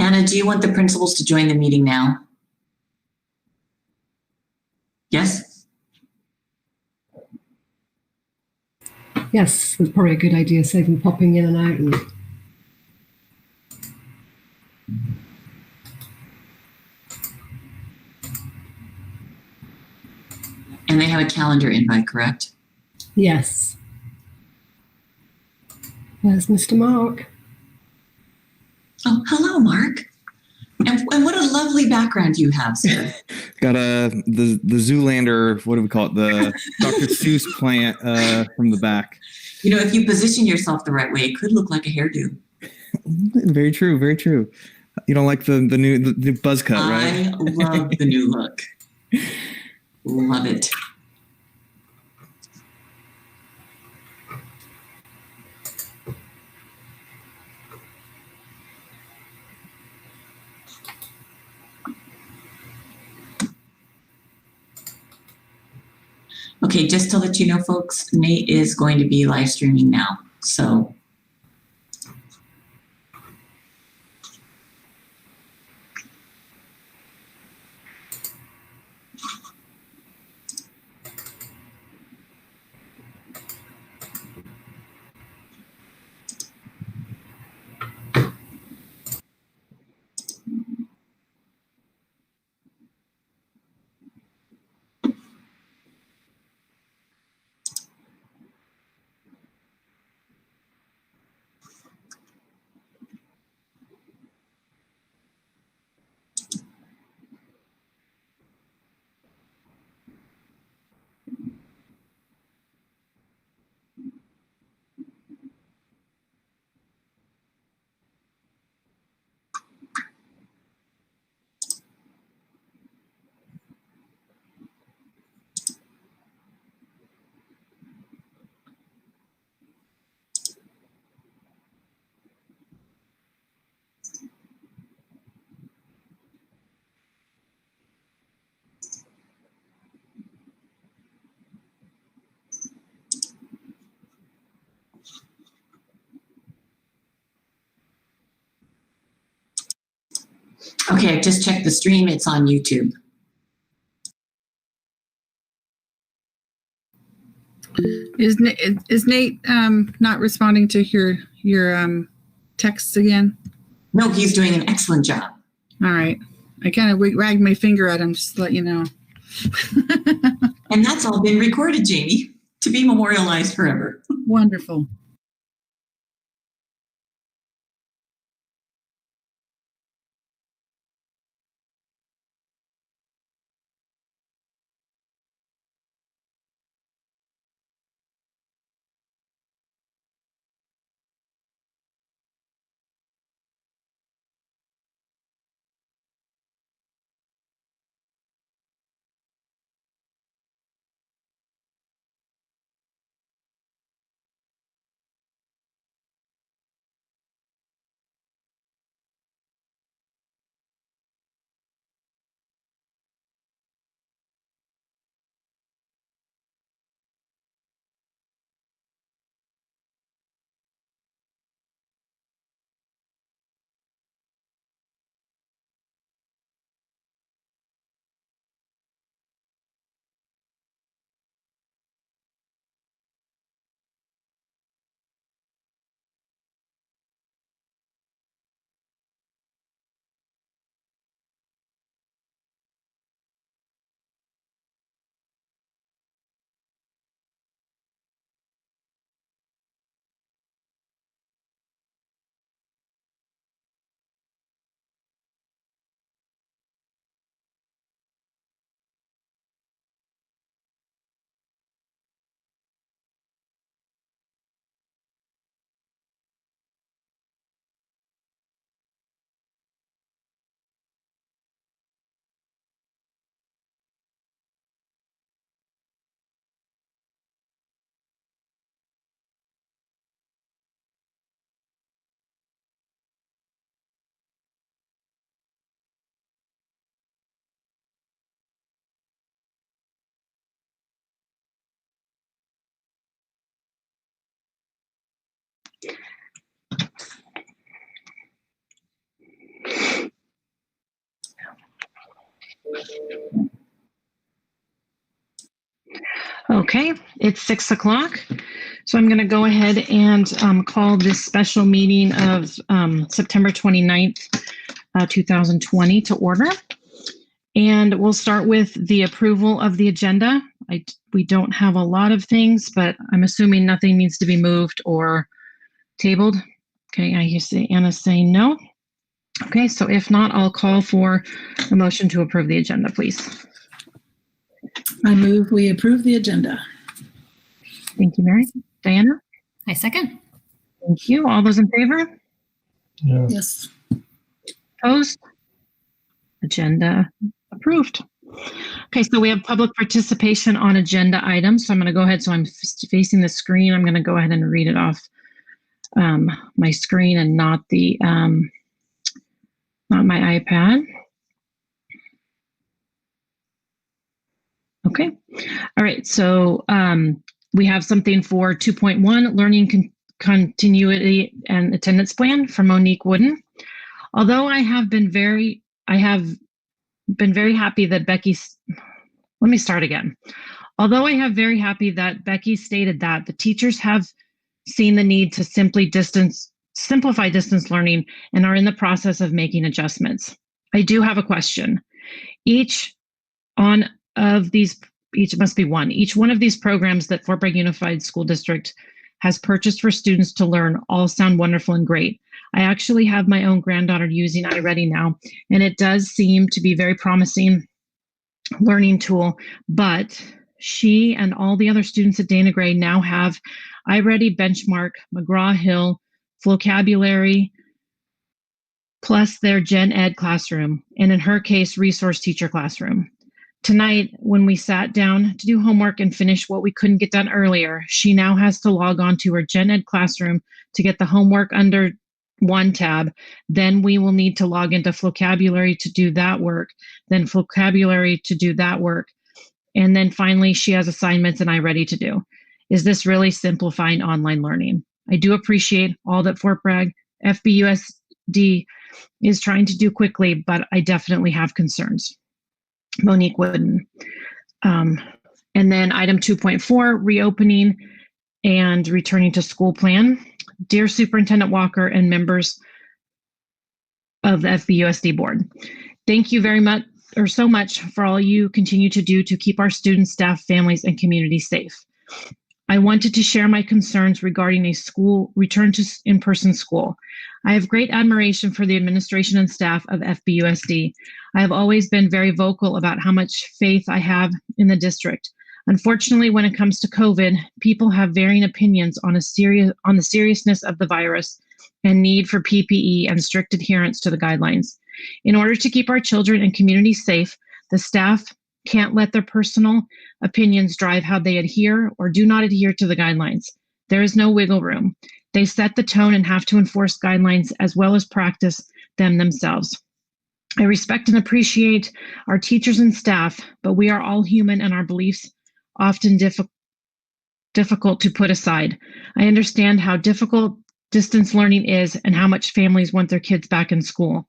Anna, do you want the principals to join the meeting now? Yes? Yes, that's probably a good idea, save them popping in and out. And they have a calendar invite, correct? Yes. There's Mr. Mark. Oh, hello, Mark. And what a lovely background you have, sir. Got the Zoolander, what do we call it? The Dr. Seuss plant from the back. You know, if you position yourself the right way, it could look like a hairdo. Very true, very true. You don't like the new buzz cut, right? I love the new look. Love it. Okay, just to let you know, folks, Nate is going to be live streaming now. So okay, I just checked the stream. It's on YouTube. Is Nate not responding to your texts again? No, he's doing an excellent job. All right. I kind of wagged my finger at him just to let you know. And that's all been recorded, Jamie, to be memorialized forever. Wonderful. Okay, it's 6 o'clock. So I'm going to go ahead and call this special meeting of September 29th, 2020 to order. And we'll start with the approval of the agenda. We don't have a lot of things, but I'm assuming nothing needs to be moved or tabled. Okay, I hear Anna saying no. Okay, so if not, I'll call for a motion to approve the agenda, please. I move we approve the agenda. Thank you, Mary. Diana? I second. Thank you. All those in favor? Yes. Opposed? Agenda approved. Okay, so we have public participation on agenda items. So I'm going to go ahead. So I'm facing the screen. I'm going to go ahead and read it off my screen and not the not my iPad. Okay. All right. So we have something for 2.1 learning continuity and attendance plan from Monique Wooden. Although I have been very happy that let me start again. Although I have very happy that Becky stated that the teachers have seen the need to simplify distance learning and are in the process of making adjustments. I do have a question. Each one of these programs that Fort Bragg Unified School District has purchased for students to learn all sound wonderful and great. I actually have my own granddaughter using iReady now, and it does seem to be a very promising learning tool, but she and all the other students at Dana Gray now have iReady, Benchmark, McGraw-Hill, Vocabulary, plus their Gen Ed classroom, and in her case, Resource Teacher classroom. Tonight, when we sat down to do homework and finish what we couldn't get done earlier, she now has to log on to her Gen Ed classroom to get the homework under one tab. Then we will need to log into Vocabulary to do that work, then Vocabulary to do that work. And then finally, she has assignments and iReady to do. Is this really simplifying online learning? I do appreciate all that Fort Bragg FBUSD is trying to do quickly, but I definitely have concerns. Monique Wooden. And then item 2.4, reopening and returning to school plan. Dear Superintendent Walker and members of the FBUSD board, thank you very much so much for all you continue to do to keep our students, staff, families, and community safe. I wanted to share my concerns regarding a school return to in-person school. I have great admiration for the administration and staff of FBUSD. I have always been very vocal about how much faith I have in the district. Unfortunately, when it comes to COVID, people have varying opinions on the seriousness of the virus and need for PPE and strict adherence to the guidelines. In order to keep our children and community safe, the staff can't let their personal opinions drive how they adhere or do not adhere to the guidelines. There is no wiggle room. They set the tone and have to enforce guidelines as well as practice them themselves. I respect and appreciate our teachers and staff, but we are all human and our beliefs often difficult to put aside. I understand how difficult distance learning is and how much families want their kids back in school.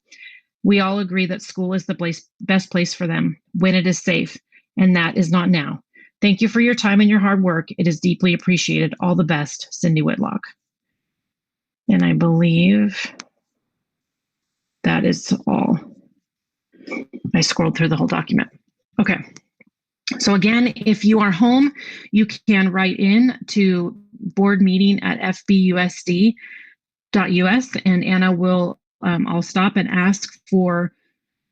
We all agree that school is the best place for them when it is safe, and that is not now. Thank you for your time and your hard work. It is deeply appreciated. All the best, Cindy Whitlock. And I believe that is all. I scrolled through the whole document. Okay. So again, if you are home, you can write in to boardmeeting@fbusd.us, and Anna will, I'll stop and ask for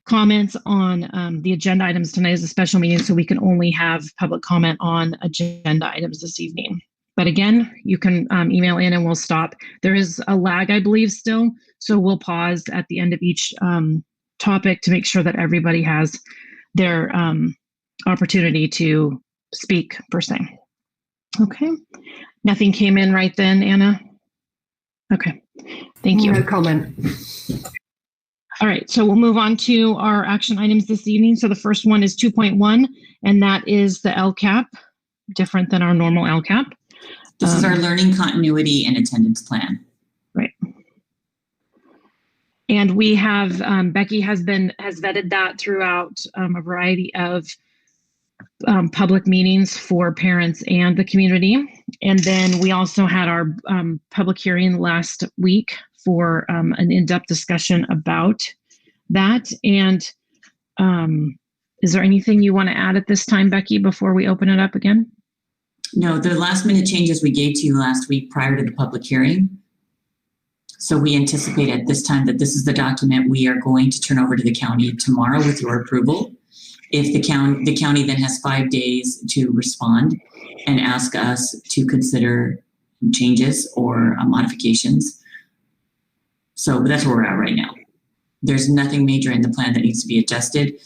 comments on the agenda items. Tonight is a special meeting, so we can only have public comment on agenda items this evening. But again, you can email in and we'll stop. There is a lag, I believe, still, so we'll pause at the end of each topic to make sure that everybody has their opportunity to speak per se. Okay. Nothing came in right then, Anna? Okay. Thank you. No comment. All right. So we'll move on to our action items this evening. So the first one is 2.1, and that is the LCAP, different than our normal LCAP. This is our learning continuity and attendance plan. Right. And we have, Becky has vetted that throughout a variety of public meetings for parents and the community. And then we also had our public hearing last week for an in-depth discussion about that. And is there anything you want to add at this time, Becky, before we open it up again? No, the last minute changes we gave to you last week prior to the public hearing. So we anticipate at this time that this is the document we are going to turn over to the county tomorrow with your approval. If the county then has 5 days to respond and ask us to consider changes or modifications. So that's where we're at right now. There's nothing major in the plan that needs to be adjusted.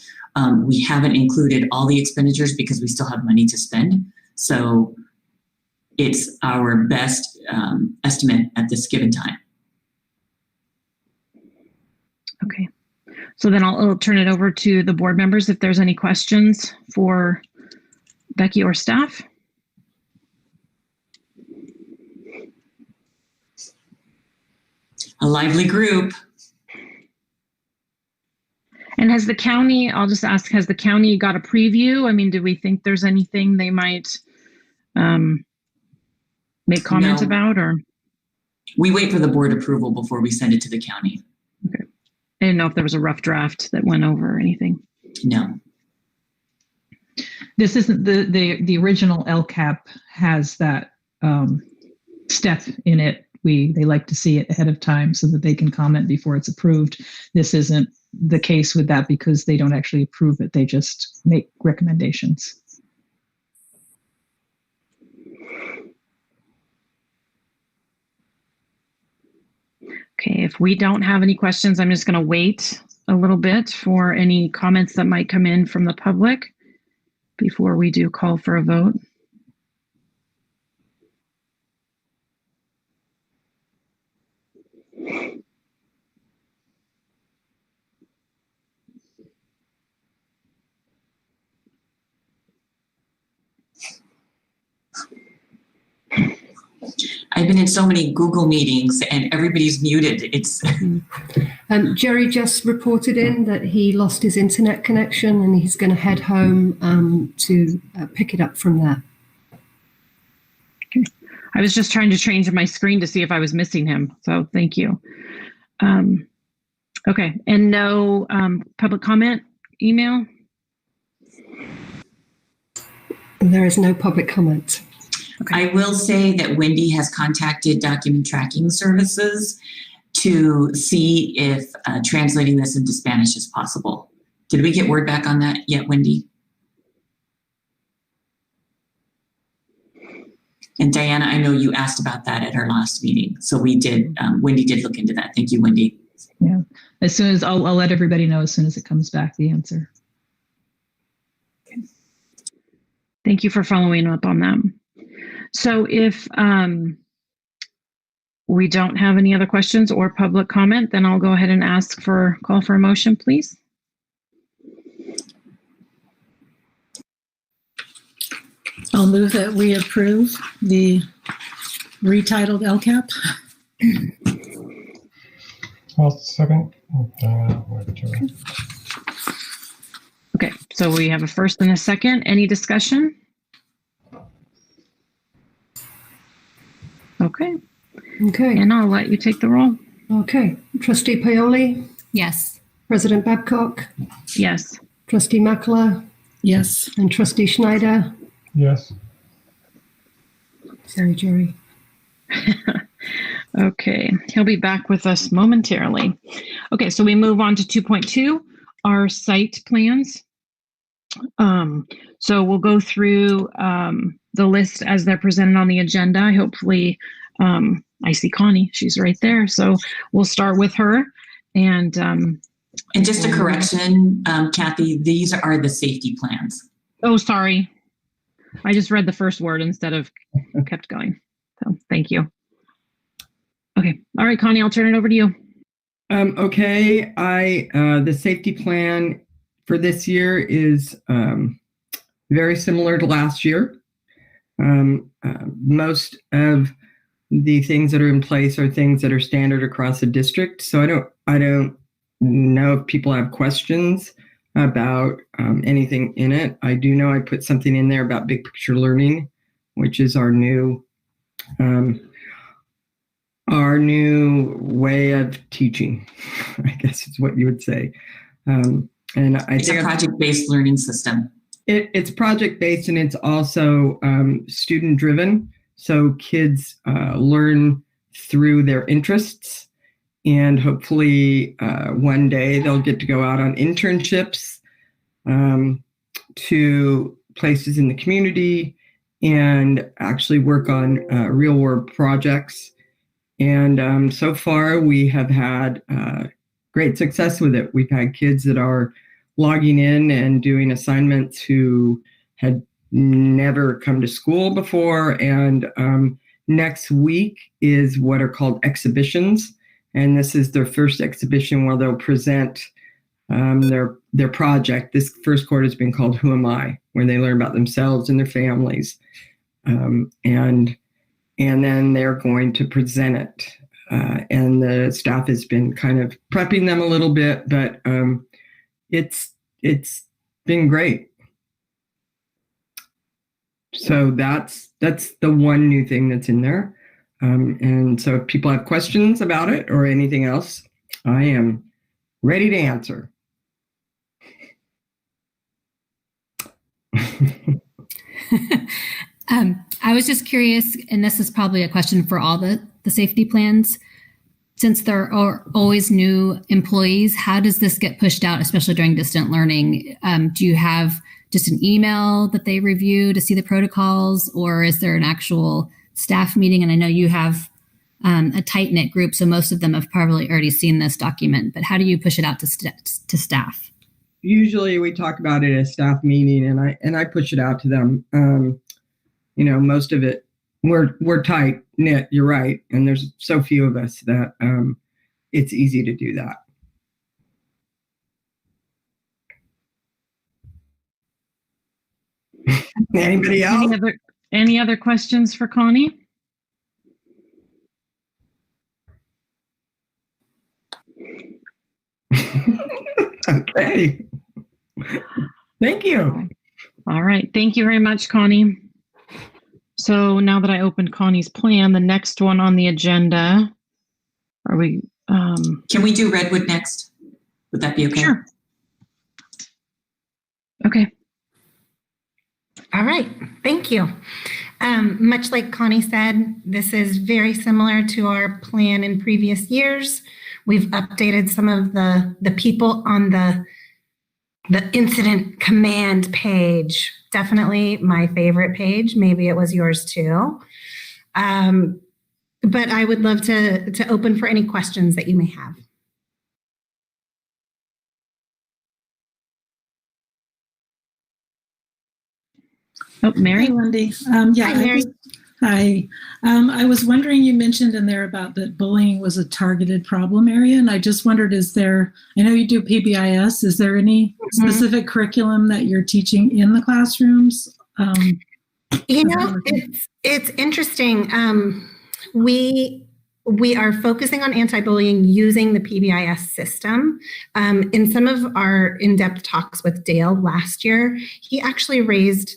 We haven't included all the expenditures because we still have money to spend. So it's our best estimate at this given time. Okay. So then I'll turn it over to the board members if there's any questions for Becky or staff. A lively group. And has the county, I'll just ask, has the county got a preview? I mean, do we think there's anything they might make comment No. about, or? We wait for the board approval before we send it to the county. Okay. I didn't know if there was a rough draft that went over or anything. No. This isn't the original LCAP has that step in it. They like to see it ahead of time so that they can comment before it's approved. This isn't the case with that because they don't actually approve it. They just make recommendations. Okay, if we don't have any questions, I'm just going to wait a little bit for any comments that might come in from the public before we do call for a vote. I've been in so many Google meetings and everybody's muted. It's Jerry just reported in that he lost his internet connection and he's going to head home to pick it up from there. Okay. I was just trying to change my screen to see if I was missing him. So thank you. Okay. And no public comment email? There is no public comment. I will say that Wendy has contacted document tracking services to see if translating this into Spanish is possible. Did we get word back on that yet, Wendy? And Diana, I know you asked about that at our last meeting. So we did, Wendy did look into that. Thank you, Wendy. Yeah. As soon as I'll let everybody know as soon as it comes back, the answer. Okay. Thank you for following up on that. So if we don't have any other questions or public comment, then I'll go ahead and call for a motion, please. I'll move that we approve the retitled LCAP. I'll second. Okay, so we have a first and a second. Any discussion? Okay. Okay. And I'll let you take the roll. Okay. Trustee Paoli, Yes. President Babcock, Yes. Trustee Makler, Yes. and Trustee Schneider. Yes. Sorry, Jerry. Okay, he'll be back with us momentarily. Okay, so we move on to 2.2, our site plans. So we'll go through the list as they're presented on the agenda. Hopefully, I see Connie, she's right there. So we'll start with her. And just a correction, Kathy, these are the safety plans. Oh, sorry. I just read the first word instead of kept going. So thank you. Okay. All right, Connie, I'll turn it over to you. Okay. The safety plan for this year is very similar to last year. Most of the things that are in place are things that are standard across the district. So I don't know if people have questions about anything in it. I do know I put something in there about big picture learning, which is our new way of teaching, I guess is what you would say. And it's a project-based learning system. It's project-based, and it's also student-driven. So kids learn through their interests, and hopefully one day they'll get to go out on internships to places in the community and actually work on real-world projects. And so far, we have had great success with it. We've had kids that are logging in and doing assignments who had never come to school before. And next week is what are called exhibitions. And this is their first exhibition where they'll present their project. This first quarter has been called Who Am I?, where they learn about themselves and their families. And then they're going to present it. And the staff has been kind of prepping them a little bit, but it's been great. So that's the one new thing that's in there. And so if people have questions about it or anything else, I am ready to answer. I was just curious, and this is probably a question for all the safety plans. Since there are always new employees, how does this get pushed out, especially during distant learning? Do you have just an email that they review to see the protocols, or is there an actual staff meeting? And I know you have a tight-knit group, so most of them have probably already seen this document, but how do you push it out to staff? Usually we talk about it at a staff meeting, and I push it out to them. Most of it, we're tight knit, you're right. And there's so few of us that it's easy to do that. Anybody else? Any other questions for Connie? Okay. Thank you. All right. Thank you very much, Connie. So now that I opened Connie's plan, the next one on the agenda, are we? Can we do Redwood next? Would that be okay? Sure. Okay. All right. Thank you. Much like Connie said, this is very similar to our plan in previous years. We've updated some of the people on the incident command page. Definitely my favorite page. Maybe it was yours too. But I would love to open for any questions that you may have. Oh, Mary? Hi, Wendy. Hi, Mary. Hi. I was wondering, you mentioned in there about that bullying was a targeted problem area, and I just wondered, I know you do PBIS, is there any specific curriculum that you're teaching in the classrooms? It's interesting. We are focusing on anti-bullying using the PBIS system. In some of our in-depth talks with Dale last year, he actually raised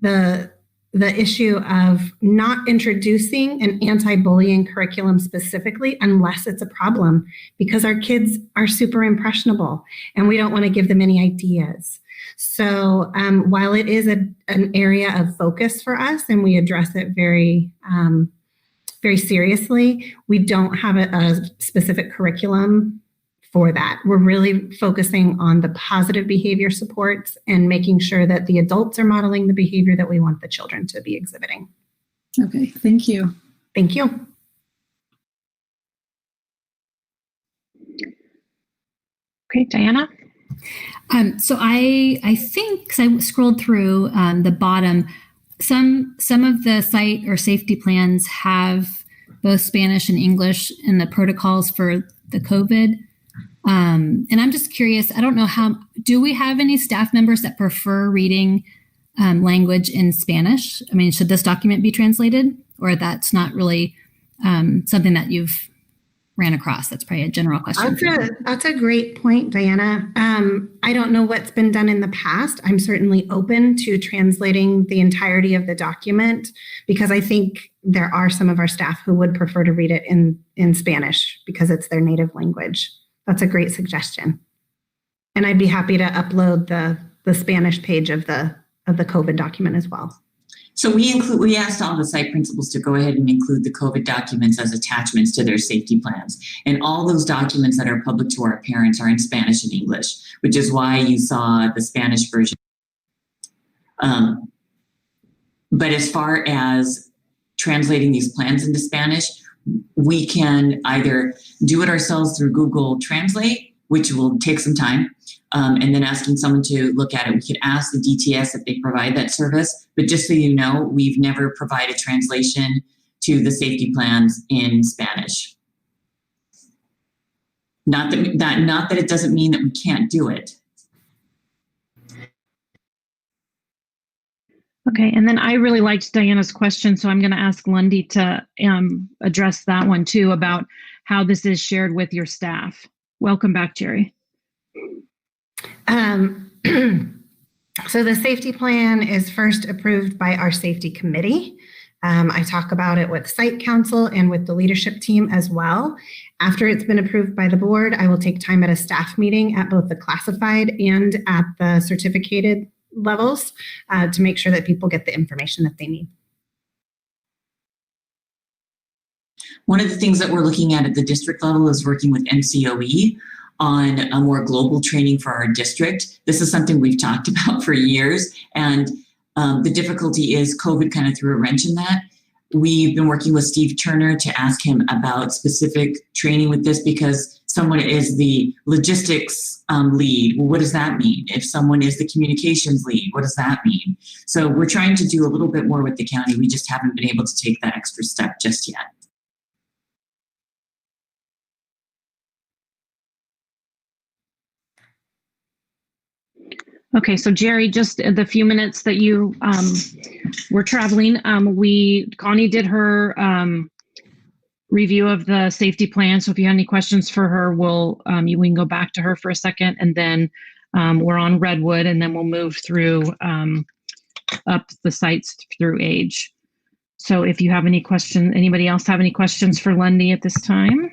the issue of not introducing an anti-bullying curriculum specifically unless it's a problem, because our kids are super impressionable and we don't want to give them any ideas. So while it is an area of focus for us and we address it very, very seriously, we don't have a specific curriculum for that. We're really focusing on the positive behavior supports and making sure that the adults are modeling the behavior that we want the children to be exhibiting. Okay, thank you. Thank you. Okay, Diana? So I think, because I scrolled through the bottom, some of the site or safety plans have both Spanish and English in the protocols for the COVID. And I'm just curious, I don't know do we have any staff members that prefer reading language in Spanish? I mean, should this document be translated, or that's not really something that you've ran across? That's probably a general question. That's a great point, Diana. I don't know what's been done in the past. I'm certainly open to translating the entirety of the document because I think there are some of our staff who would prefer to read it in Spanish because it's their native language. That's a great suggestion. And I'd be happy to upload the Spanish page of the COVID document as well. So we asked all the site principals to go ahead and include the COVID documents as attachments to their safety plans. And all those documents that are public to our parents are in Spanish and English, which is why you saw the Spanish version. But as far as translating these plans into Spanish, we can either do it ourselves through Google Translate, which will take some time, and then asking someone to look at it. We could ask the DTS if they provide that service, but just so you know, we've never provided translation to the safety plans in Spanish. Not that it doesn't mean that we can't do it. Okay, and then I really liked Diana's question, so I'm going to ask Lundy to address that one too about how this is shared with your staff. Welcome back, Jerry. So the safety plan is first approved by our safety committee. I talk about it with site council and with the leadership team as well. After it's been approved by the board, I will take time at a staff meeting at both the classified and at the certificated levels to make sure that people get the information that they need. One of the things that we're looking at the district level is working with NCOE on a more global training for our district. This is something we've talked about for years, and the difficulty is COVID kind of threw a wrench in that. We've been working with Steve Turner to ask him about specific training with this because someone is the logistics lead. Well, what does that mean? If someone is the communications lead, what does that mean? So we're trying to do a little bit more with the county. We just haven't been able to take that extra step just yet. Okay, so Jerry, just the few minutes that you were traveling, Connie did her review of the safety plan. So if you have any questions for her, we can go back to her for a second, and then we're on Redwood, and then we'll move through up the sites through age. So if you have any questions, anybody else have any questions for Lundy at this time?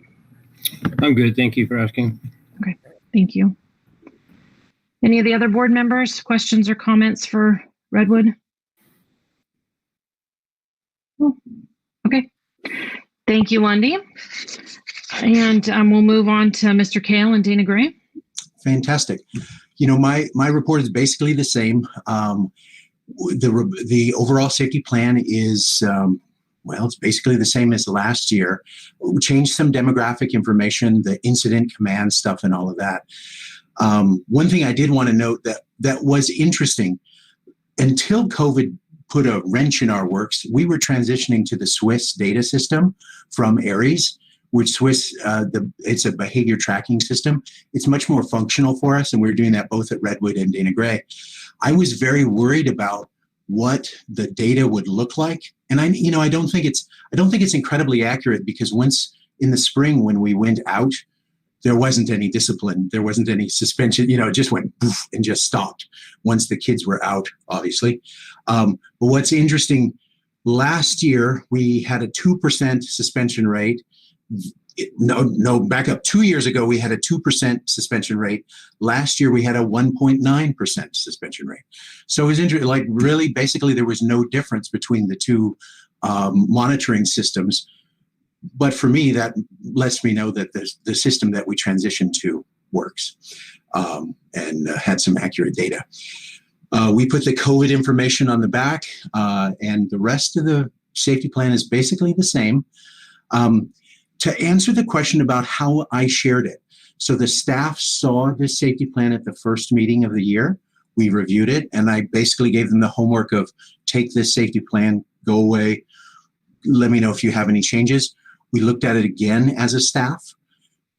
I'm good. Thank you for asking. Okay, thank you. Any of the other board members, questions or comments for Redwood? Oh, okay. Thank you, Lundy. And we'll move on to Mr. Kale and Dana Gray. Fantastic. You know, my report is basically the same. The overall safety plan is, well, it's basically the same as last year. We changed some demographic information, the incident command stuff and all of that. One thing I did want to note that was interesting, until COVID put a wrench in our works, we were transitioning to the Swiss data system from Aries, which Swiss, it's a behavior tracking system. It's much more functional for us, and we're doing that both at Redwood and Dana Gray. I was very worried about what the data would look like, and I don't think it's incredibly accurate, because once in the spring when we went out, there wasn't any discipline. There wasn't any suspension. It just went poof and just stopped once the kids were out, obviously. But what's interesting, last year we had a 2% suspension rate. Back up. 2 years ago, we had a 2% suspension rate. Last year, we had a 1.9% suspension rate. So it was interesting. Like, really, basically, there was no difference between the two monitoring systems. But for me, that lets me know that the system that we transitioned to works and had some accurate data. We put the COVID information on the back, and the rest of the safety plan is basically the same. To answer the question about how I shared it, so the staff saw the safety plan at the first meeting of the year. We reviewed it, and I basically gave them the homework of take this safety plan, go away, let me know if you have any changes. We looked at it again as a staff.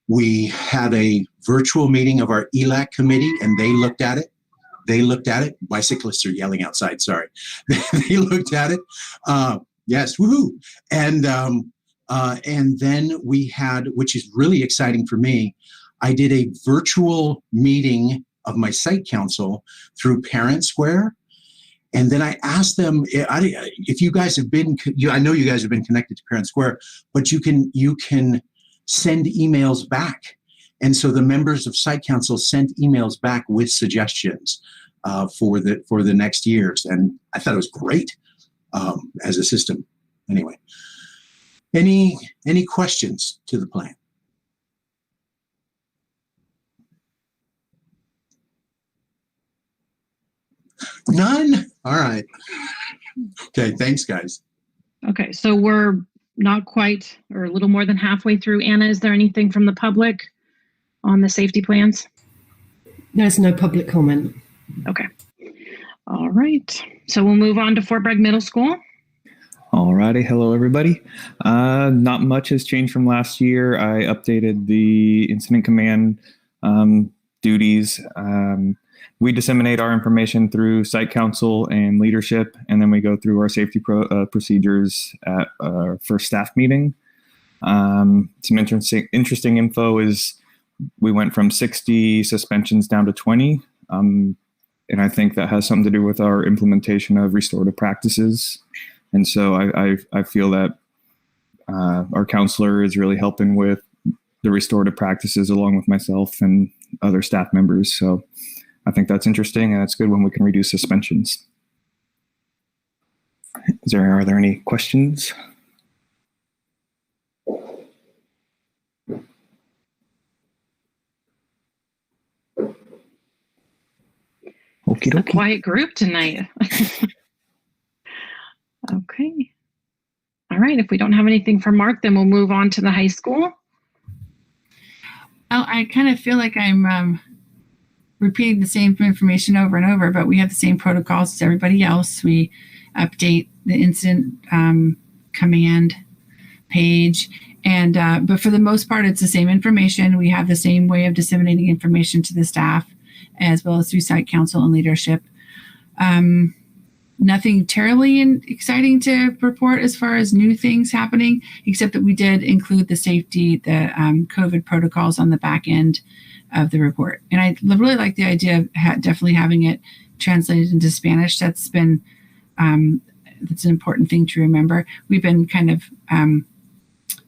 We had a virtual meeting of our ELAC committee, and they looked at it. Bicyclists are yelling outside, sorry. They looked at it. Yes, woohoo. And And then we had, which is really exciting for me, I did a virtual meeting of my site council through Parent Square. And then I asked them, if you guys have been, I know you guys have been connected to Parent Square, but you can send emails back. And so the members of site council sent emails back with suggestions for the next years. And I thought it was great as a system. Anyway, any questions to the plan? None? All right. Okay, thanks, guys. Okay, so we're not quite, or a little more than halfway through. Anna, is there anything from the public on the safety plans? There's no public comment. Okay. All right. So we'll move on to Fort Bragg Middle School. All righty. Hello, everybody. Not much has changed from last year. I updated the incident command duties. We disseminate our information through site council and leadership, and then we go through our safety procedures at our first staff meeting. Some interesting info is we went from 60 suspensions down to 20. And I think that has something to do with our implementation of restorative practices. And so I feel that our counselor is really helping with the restorative practices along with myself and other staff members. So I think that's interesting, and it's good when we can reduce suspensions. Are there any questions? It's a quiet group tonight. Okay. All right. If we don't have anything for Mark, then we'll move on to the high school. Oh, I kind of feel like I'm repeating the same information over and over, but we have the same protocols as everybody else. We update the incident command page, and but for the most part, it's the same information. We have the same way of disseminating information to the staff, as well as through site council and leadership. Nothing terribly exciting to report as far as new things happening, except that we did include the safety, the COVID protocols on the back end of the report. And I really like the idea of definitely having it translated into Spanish. That's been, that's an important thing to remember. We've been kind of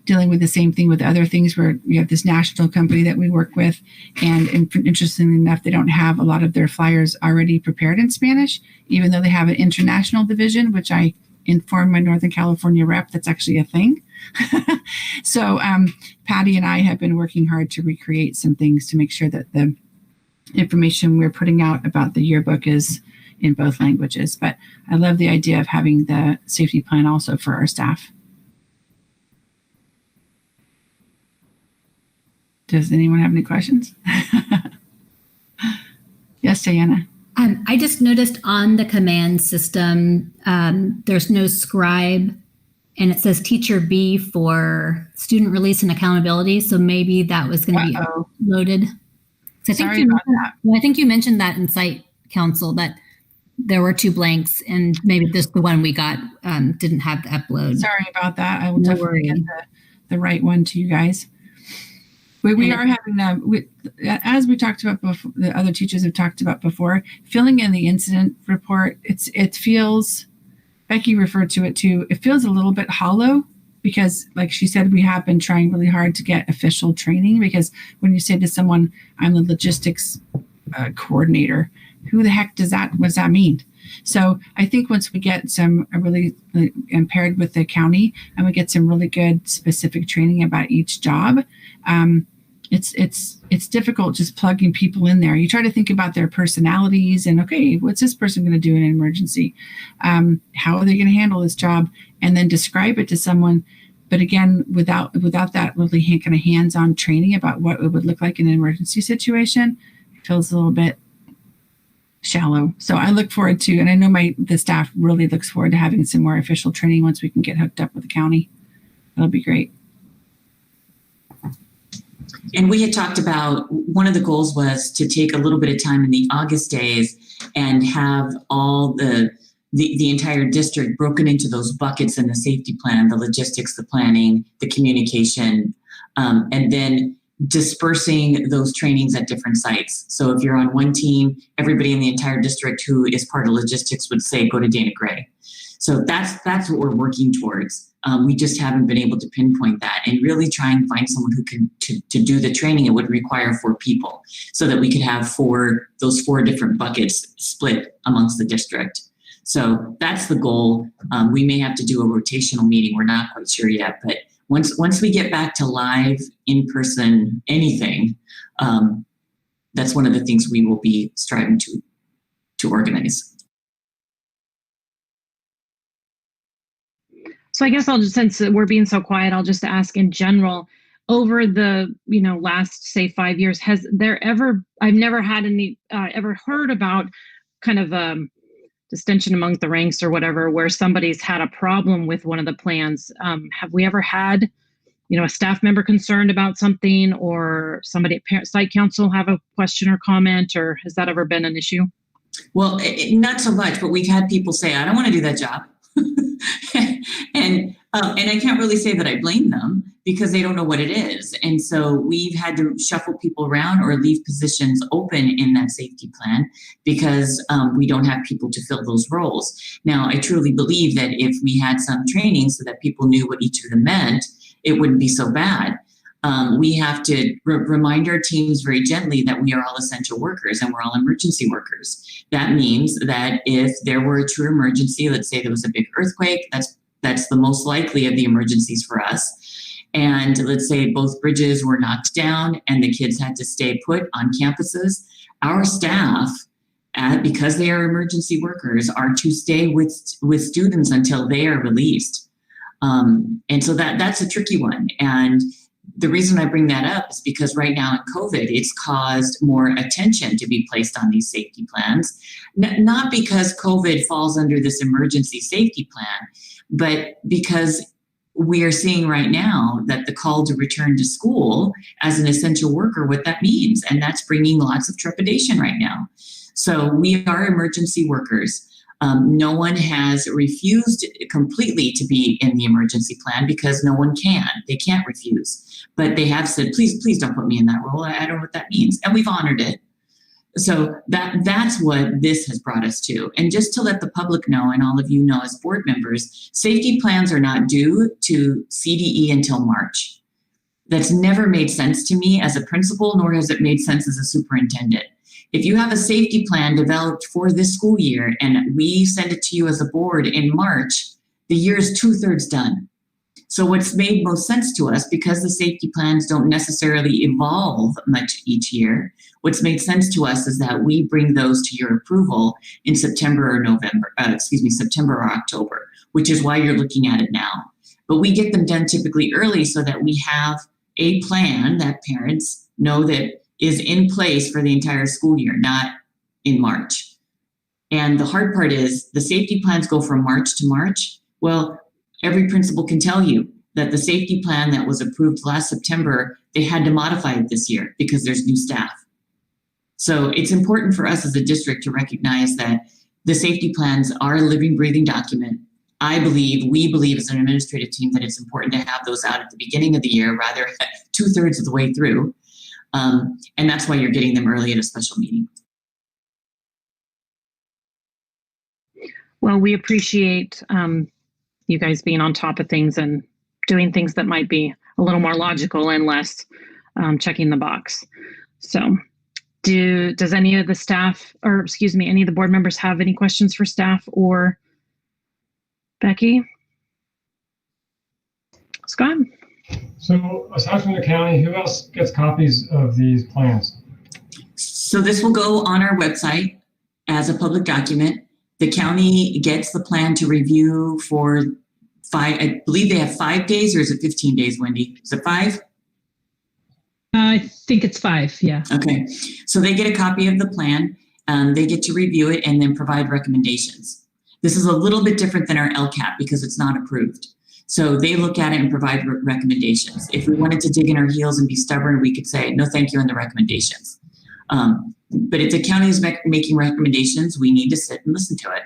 dealing with the same thing with other things where we have this national company that we work with. And interestingly enough, they don't have a lot of their flyers already prepared in Spanish, even though they have an international division, which I informed my Northern California rep that's actually a thing. So Patty and I have been working hard to recreate some things to make sure that the information we're putting out about the yearbook is in both languages. But I love the idea of having the safety plan also for our staff. Does anyone have any questions? Yes, Diana. I just noticed on the command system, there's no scribe, and it says teacher B for student release and accountability. So maybe that was going to be loaded. So I think you mentioned that in site council that there were 2 blanks, and maybe this the one we got didn't have the upload. Sorry about that. I will definitely get the right one to you guys. We are having, as we talked about before, the other teachers have talked about before, filling in the incident report, it feels, Becky referred to it too, it feels a little bit hollow because, like she said, we have been trying really hard to get official training, because when you say to someone, I'm the logistics coordinator, who the heck what does that mean? So I think once we get some really paired with the county and we get some really good specific training about each job, it's difficult just plugging people in there. You try to think about their personalities and, okay, what's this person going to do in an emergency? How are they going to handle this job? And then describe it to someone. But again, without that really kind of hands-on training about what it would look like in an emergency situation, it feels a little bit shallow. So I look forward to, and I know the staff really looks forward to having some more official training once we can get hooked up with the county. That'll be great. And we had talked about, one of the goals was to take a little bit of time in the August days and have all the the entire district broken into those buckets in the safety plan, the logistics, the planning, the communication, and then dispersing those trainings at different sites. So if you're on one team, everybody in the entire district who is part of logistics would say, go to Dana Gray. So that's what we're working towards. We just haven't been able to pinpoint that and really try and find someone who can to do the training. It would require 4 people so that we could have those 4 different buckets split amongst the district. So that's the goal. We may have to do a rotational meeting. We're not quite sure yet, but once we get back to live, in-person, anything, that's one of the things we will be striving to organize. So I guess I'll just, since we're being so quiet, I'll just ask in general, over the, last, say, 5 years, has there ever, I've never had ever heard about kind of distension among the ranks or whatever, where somebody's had a problem with one of the plans. Have we ever had, a staff member concerned about something, or somebody at site council have a question or comment, or has that ever been an issue? Well, not so much, but we've had people say, I don't want to do that job. And I can't really say that I blame them because they don't know what it is. And so we've had to shuffle people around or leave positions open in that safety plan because we don't have people to fill those roles. Now, I truly believe that if we had some training so that people knew what each of them meant, it wouldn't be so bad. We have to remind our teams very gently that we are all essential workers and we're all emergency workers. That means that if there were a true emergency, let's say there was a big earthquake, that's the most likely of the emergencies for us. And let's say both bridges were knocked down and the kids had to stay put on campuses. Our staff, because they are emergency workers, are to stay with students until they are released. And so that's a tricky one. And the reason I bring that up is because right now in COVID, it's caused more attention to be placed on these safety plans, not because COVID falls under this emergency safety plan, but because we are seeing right now that the call to return to school as an essential worker, what that means, and that's bringing lots of trepidation right now. So we are emergency workers. No one has refused completely to be in the emergency plan because no one can. They can't refuse. But they have said, please don't put me in that role. I don't know what that means. And we've honored it. So that's what this has brought us to. And just to let the public know, and all of you know as board members, safety plans are not due to CDE until March. That's never made sense to me as a principal, nor has it made sense as a superintendent. If you have a safety plan developed for this school year and we send it to you as a board in March, the year is 2/3 done. So what's made most sense to us, because the safety plans don't necessarily evolve much each year, what's made sense to us is that we bring those to your approval in September or October, which is why you're looking at it now. But we get them done typically early so that we have a plan that parents know that is in place for the entire school year, not in March. And the hard part is the safety plans go from March to March. Well, every principal can tell you that the safety plan that was approved last September, they had to modify it this year because there's new staff. So it's important for us as a district to recognize that the safety plans are a living, breathing document. We believe as an administrative team that it's important to have those out at the beginning of the year rather than 2/3 of the way through. And that's why you're getting them early at a special meeting. Well, we appreciate you guys being on top of things and doing things that might be a little more logical and less checking the box. So does any of the staff, or excuse me, any of the board members have any questions for staff or Becky? Scott? So aside from the county, who else gets copies of these plans? So this will go on our website as a public document. The county gets the plan to review for I believe they have 5 days, or is it 15 days, Wendy? Is it 5? I think it's 5, yeah. Okay, so they get a copy of the plan, they get to review it and then provide recommendations. This is a little bit different than our LCAP because it's not approved. So they look at it and provide recommendations. If we wanted to dig in our heels and be stubborn, we could say, no, thank you, on the recommendations. But if the county is making recommendations, we need to sit and listen to it.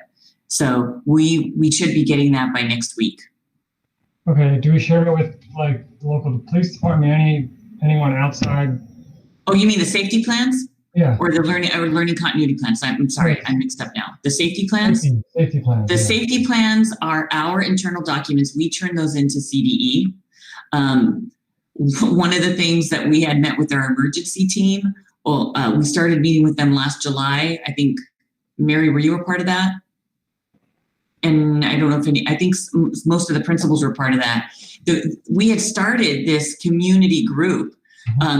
So we should be getting that by next week. Okay. Do we share it with like the local police department? Anyone outside? Oh, you mean the safety plans? Yeah. Or the learning continuity plans? I'm sorry, Yes. I'm mixed up now. The safety plans? Safety plans. The safety plans are our internal documents. We turn those into CDE. One of the things that we had met with our emergency team, we started meeting with them last July. I think, Mary, were you a part of that? And I don't know if I think most of the principals were part of that. We had started this community group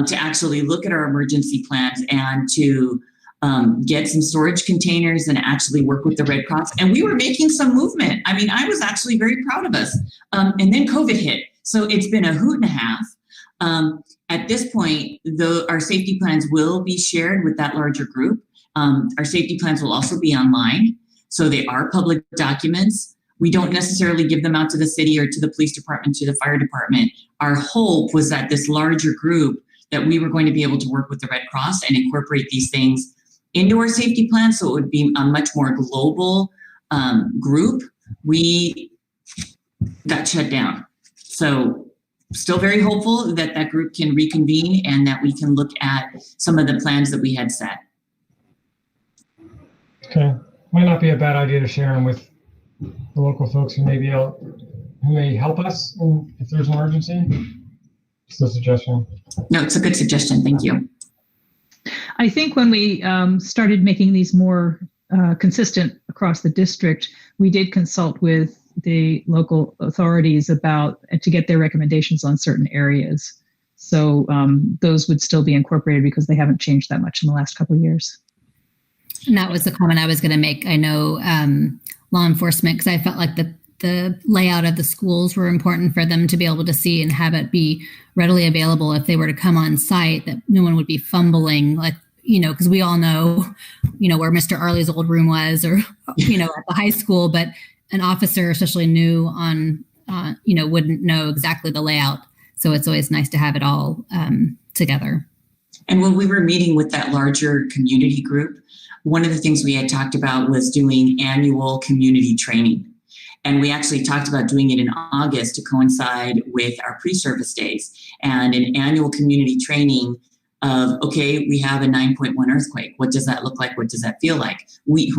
to actually look at our emergency plans and to get some storage containers and actually work with the Red Cross. And we were making some movement. I mean, I was actually very proud of us. And then COVID hit. So it's been a hoot and a half. At this point, our safety plans will be shared with that larger group. Our safety plans will also be online. So they are public documents. We don't necessarily give them out to the city or to the police department, to the fire department. Our hope was that this larger group, that we were going to be able to work with the Red Cross and incorporate these things into our safety plan. So it would be a much more global group. We got shut down. So still very hopeful that that group can reconvene and that we can look at some of the plans that we had set. Okay. Might not be a bad idea to share them with the local folks who may help us if there's an emergency. Just a suggestion. No, it's a good suggestion. Thank you. I think when we started making these more consistent across the district, we did consult with the local authorities to get their recommendations on certain areas. So those would still be incorporated because they haven't changed that much in the last couple of years. And that was the comment I was going to make. I know law enforcement, because I felt like the layout of the schools were important for them to be able to see and have it be readily available if they were to come on site, that no one would be fumbling, like, because we all know, where Mr. Arley's old room was, or, at the high school, but an officer, especially new on, wouldn't know exactly the layout. So it's always nice to have it all together. And when we were meeting with that larger community group, one of the things we had talked about was doing annual community training. And we actually talked about doing it in August to coincide with our pre-service days, and an annual community training of, okay, we have a 9.1 earthquake. What does that look like? What does that feel like? What does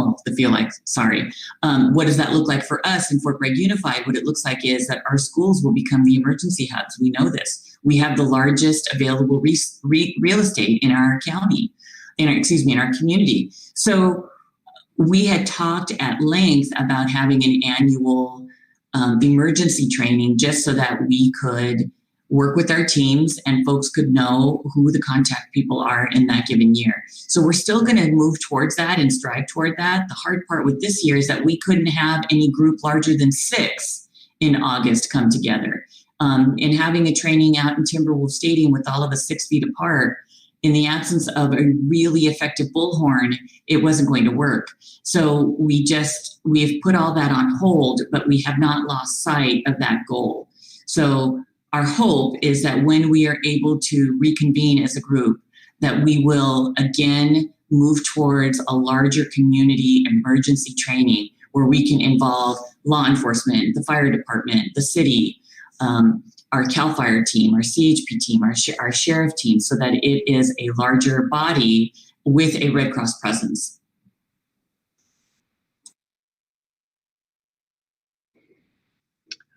that look like for us in Fort Bragg Unified? What it looks like is that our schools will become the emergency hubs. We know this. We have the largest available real estate in our county, in our community. So we had talked at length about having an annual emergency training, just so that we could work with our teams and folks could know who the contact people are in that given year. So we're still going to move towards that and strive toward that. The hard part with this year is that we couldn't have any group larger than 6 in August come together. And having a training out in Timberwolf Stadium with all of us 6 feet apart, in the absence of a really effective bullhorn, it wasn't going to work. So we have put all that on hold, but we have not lost sight of that goal. So our hope is that when we are able to reconvene as a group, that we will again move towards a larger community emergency training where we can involve law enforcement, the fire department, the city, our CAL FIRE team, our CHP team, our sheriff team, so that it is a larger body with a Red Cross presence.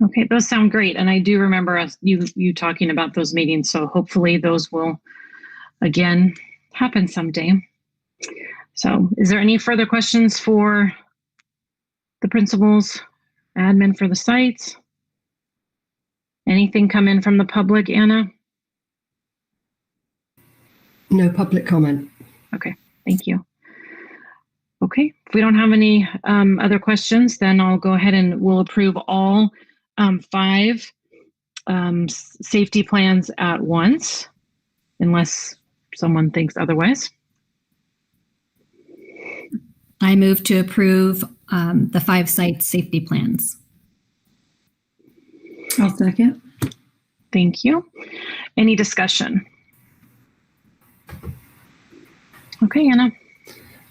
Okay, those sound great. And I do remember you talking about those meetings. So hopefully those will, again, happen someday. So is there any further questions for the principals, admin for the sites? Anything come in from the public, Anna? No public comment. Okay, thank you. Okay, if we don't have any other questions, then I'll go ahead and we'll approve all 5 safety plans at once, unless someone thinks otherwise. I move to approve the 5 site safety plans. I'll second. Thank you. Any discussion? Okay, Anna.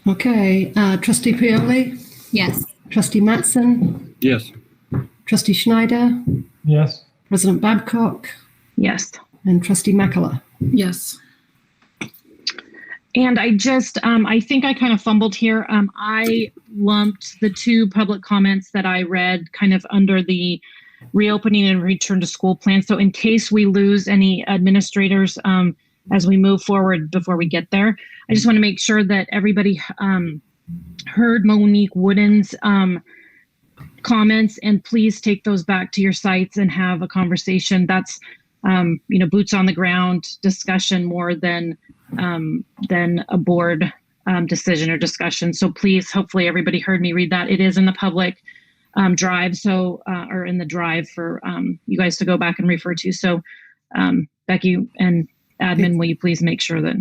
Okay, Trustee Pioli? Yes. Trustee Matson, Yes. Trustee Schneider, Yes. President Babcock, Yes. and Trustee Makala. Yes. And I just, I think I kind of fumbled here. I lumped the two public comments that I read kind of under the reopening and return to school plan. So in case we lose any administrators as we move forward before we get there, I just want to make sure that everybody heard Monique Wooden's comments, and please take those back to your sites and have a conversation. That's, boots on the ground discussion more than a board decision or discussion. So please, hopefully everybody heard me read that. It is in the public drive, or in the drive for you guys to go back and refer to. So Becky and admin, will you please make sure that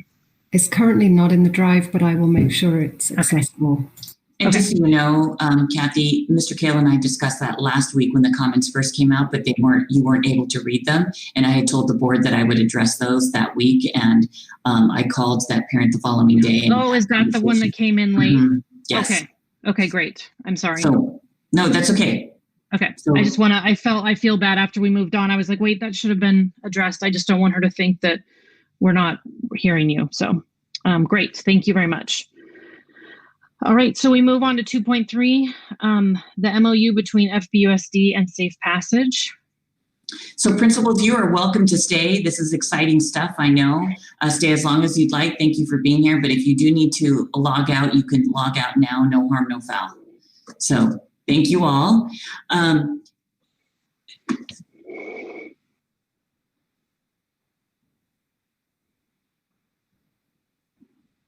It's currently not in the drive, but I will make sure it's accessible. And just so you know, Kathy, Mr. Kale and I discussed that last week when the comments first came out, but you weren't able to read them. And I had told the board that I would address those that week. And I called that parent the following day. And is that the one that came in late? Mm-hmm. Yes. Okay, great. I'm sorry. So, no, that's okay. Okay. So, I feel bad after we moved on. I was like, wait, that should have been addressed. I just don't want her to think that we're not hearing you. So great. Thank you very much. All right, so we move on to 2.3, the MOU between FBUSD and Safe Passage. So principals, you are welcome to stay. This is exciting stuff, I know. Stay as long as you'd like. Thank you for being here. But if you do need to log out, you can log out now. No harm, no foul. So thank you all.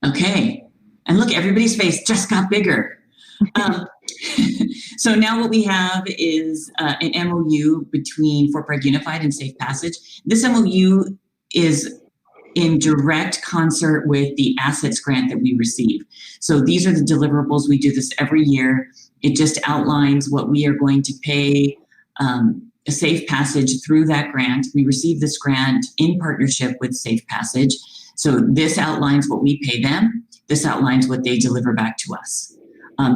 Okay. And look, everybody's face just got bigger. So now what we have is an MOU between Fort Bragg Unified and Safe Passage. This MOU is in direct concert with the assets grant that we receive. So these are the deliverables. We do this every year. It just outlines what we are going to pay a Safe Passage through that grant. We receive this grant in partnership with Safe Passage. So this outlines what we pay them. This outlines what they deliver back to us.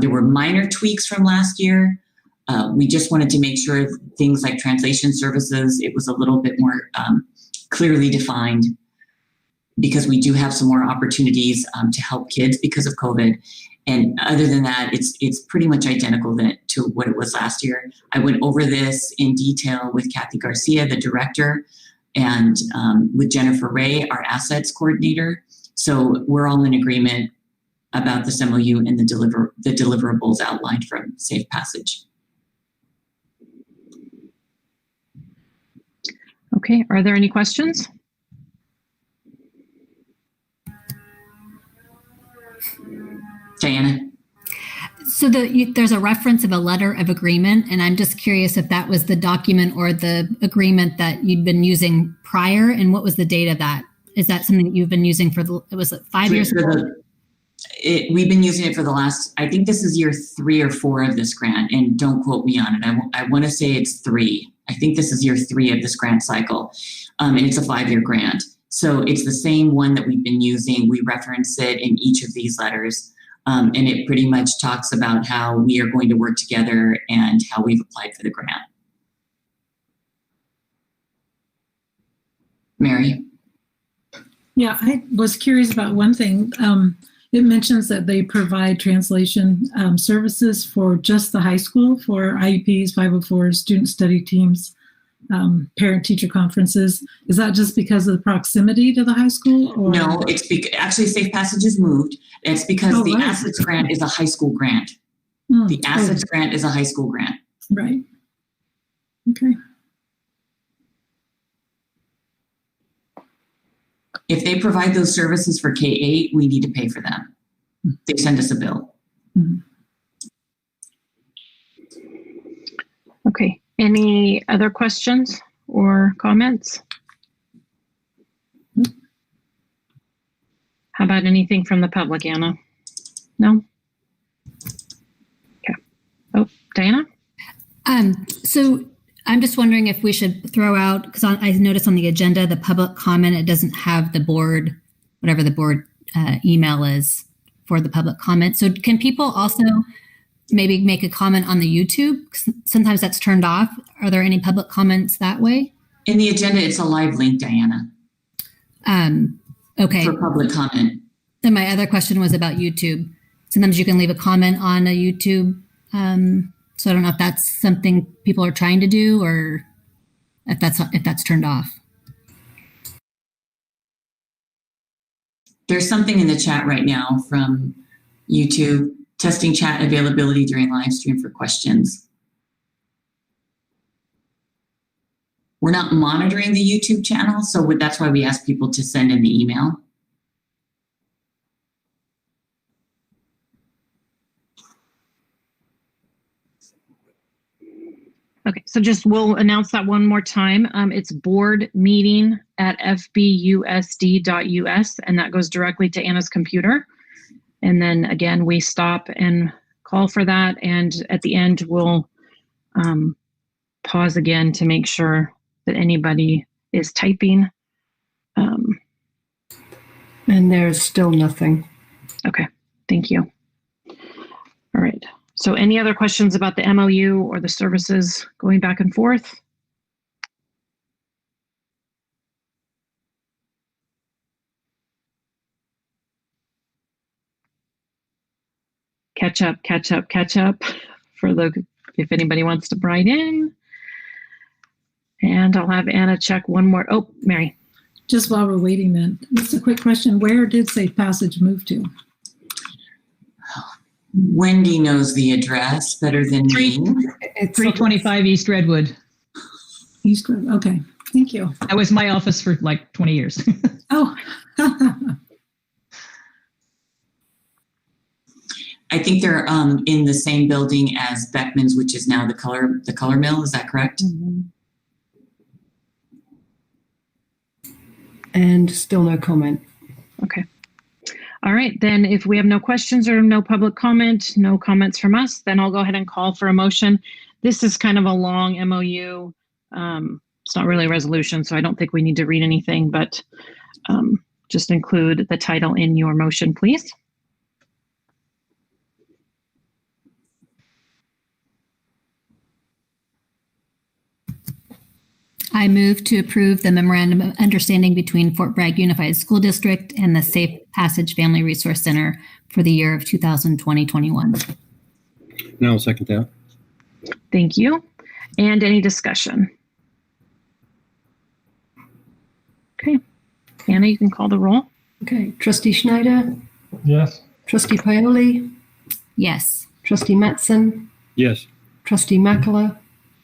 There were minor tweaks from last year. We just wanted to make sure things like translation services, it was a little bit more clearly defined, because we do have some more opportunities to help kids because of COVID. And other than that, it's pretty much identical to what it was last year. I went over this in detail with Kathy Garcia, the director, and with Jennifer Ray, our assets coordinator. So we're all in agreement about this MOU and the deliverables outlined from Safe Passage. Okay, are there any questions? Diana? So there's a reference of a letter of agreement, and I'm just curious if that was the document or the agreement that you'd been using prior, and what was the date of that? Is that something that you've been using was it 5 years ago? We've been using it for the last, I think this is year 3 or 4 of this grant, and don't quote me on it. I want to say it's 3. I think this is year 3 of this grant cycle, and it's a 5-year grant. So it's the same one that we've been using. We reference it in each of these letters, and it pretty much talks about how we are going to work together and how we've applied for the grant. Mary? Yeah, I was curious about one thing. It mentions that they provide translation services for just the high school, for IEPs, 504s, student study teams, parent-teacher conferences. Is that just because of the proximity to the high school? Or? No, it's actually Safe Passage has moved. It's because the assets grant is a high school grant. The assets grant is a high school grant. Right. Okay. If they provide those services for K-8, we need to pay for them. They send us a bill. Mm-hmm. Okay, any other questions or comments? How about anything from the public, Anna? No? Okay. Oh, Diana? So I'm just wondering if we should throw out, because I noticed on the agenda, the public comment, it doesn't have the board, whatever the board email is for the public comment. So can people also maybe make a comment on the YouTube? Sometimes that's turned off. Are there any public comments that way? In the agenda, it's a live link, Diana. Okay. For public comment. Then my other question was about YouTube. Sometimes you can leave a comment on a YouTube. So I don't know if that's something people are trying to do or if that's turned off. There's something in the chat right now from YouTube, testing chat availability during live stream for questions. We're not monitoring the YouTube channel, so that's why we ask people to send in the email. Okay, so we'll announce that one more time. It's board meeting at fbusd.us, and that goes directly to Anna's computer. And then again, we stop and call for that. And at the end, we'll pause again to make sure that anybody is typing. And there's still nothing. Okay, thank you. All right. So any other questions about the MOU or the services going back and forth? Catch up for if anybody wants to write in. And I'll have Anna check one more. Oh, Mary. Just while we're waiting then, just a quick question. Where did Safe Passage move to? Wendy knows the address better than me. It's 325 East Redwood. East Redwood. Okay. Thank you. That was my office for like 20 years. Oh. I think they're in the same building as Beckman's, which is now the color mill. Is that correct? Mm-hmm. And still no comment. Okay. All right, then if we have no questions or no public comment, no comments from us, then I'll go ahead and call for a motion. This is kind of a long MOU. It's not really a resolution, so I don't think we need to read anything, but just include the title in your motion, please. I move to approve the memorandum of understanding between Fort Bragg Unified School District and the Safe Passage Family Resource Center for the year of 2020-21. No, I'll second that. Thank you. And any discussion? Okay. Anna, you can call the roll. Okay. Trustee Schneider? Yes. Trustee Paoli? Yes. Trustee Mattson? Yes. Trustee Makela?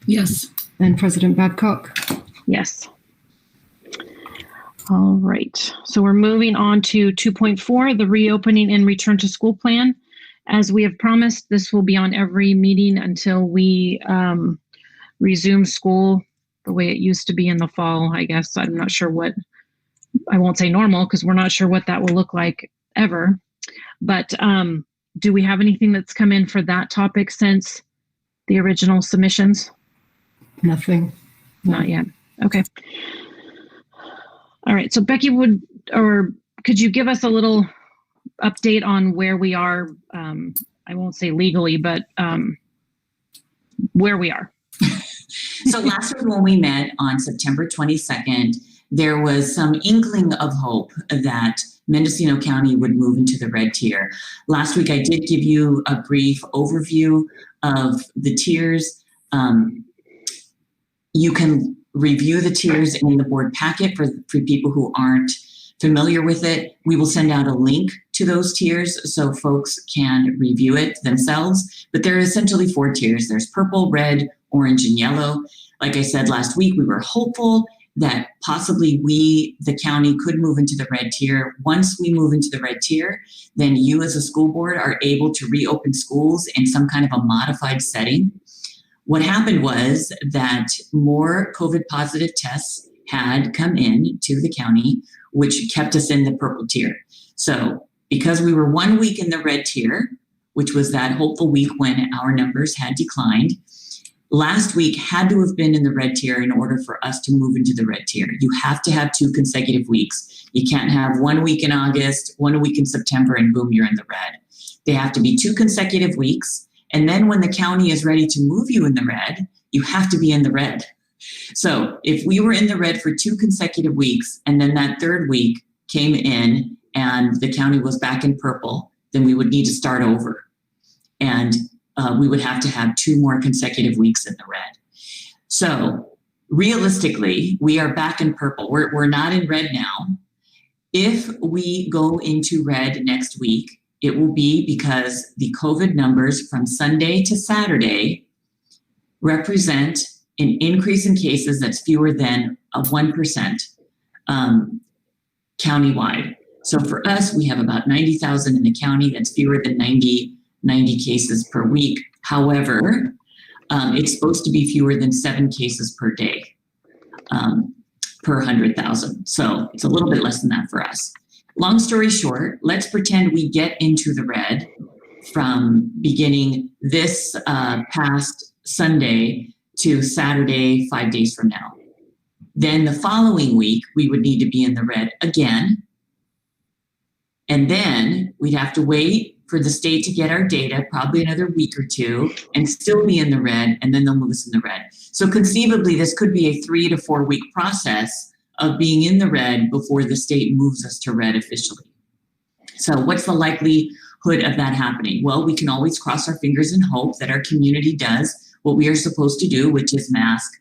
Yes. And President Babcock? Yes. All right. So we're moving on to 2.4, the reopening and return to school plan. As we have promised, this will be on every meeting until we resume school the way it used to be in the fall, I guess. I'm not sure what, I won't say normal because we're not sure what that will look like ever. But do we have anything that's come in for that topic since the original submissions? Nothing. Not yet. Okay. All right. So Becky, could you give us a little update on where we are? I won't say legally, but where we are. So last week when we met on September 22nd, there was some inkling of hope that Mendocino County would move into the red tier. Last week, I did give you a brief overview of the tiers. You can review the tiers in the board packet for people who aren't familiar with it. We will send out a link to those tiers so folks can review it themselves. But there are essentially 4 tiers. There's purple, red, orange, and yellow. Like I said last week, we were hopeful that possibly the county could move into the red tier. Once we move into the red tier, then you as a school board are able to reopen schools in some kind of a modified setting. What happened was that more COVID positive tests had come in to the county, which kept us in the purple tier. So because we were 1 week in the red tier, which was that hopeful week when our numbers had declined, last week had to have been in the red tier in order for us to move into the red tier. You have to have 2 consecutive weeks. You can't have 1 week in August, 1 week in September, and boom, you're in the red. They have to be 2 consecutive weeks. And then when the county is ready to move you in the red, you have to be in the red. So if we were in the red for 2 consecutive weeks, and then that third week came in and the county was back in purple, then we would need to start over. And we would have to have 2 more consecutive weeks in the red. So realistically, we are back in purple. We're not in red now. If we go into red next week, it will be because the COVID numbers from Sunday to Saturday represent an increase in cases that's fewer than 1% countywide. So for us, we have about 90,000 in the county. That's fewer than 90 cases per week. However, it's supposed to be fewer than 7 cases per day per 100,000. So it's a little bit less than that for us. Long story short, let's pretend we get into the red from beginning this past Sunday to Saturday, 5 days from now. Then the following week, we would need to be in the red again. And then we'd have to wait for the state to get our data, probably another week or 2, and still be in the red, and then they'll move us in the red. So conceivably, this could be a 3 to 4 week process of being in the red before the state moves us to red officially. So what's the likelihood of that happening? Well, we can always cross our fingers and hope that our community does what we are supposed to do, which is mask,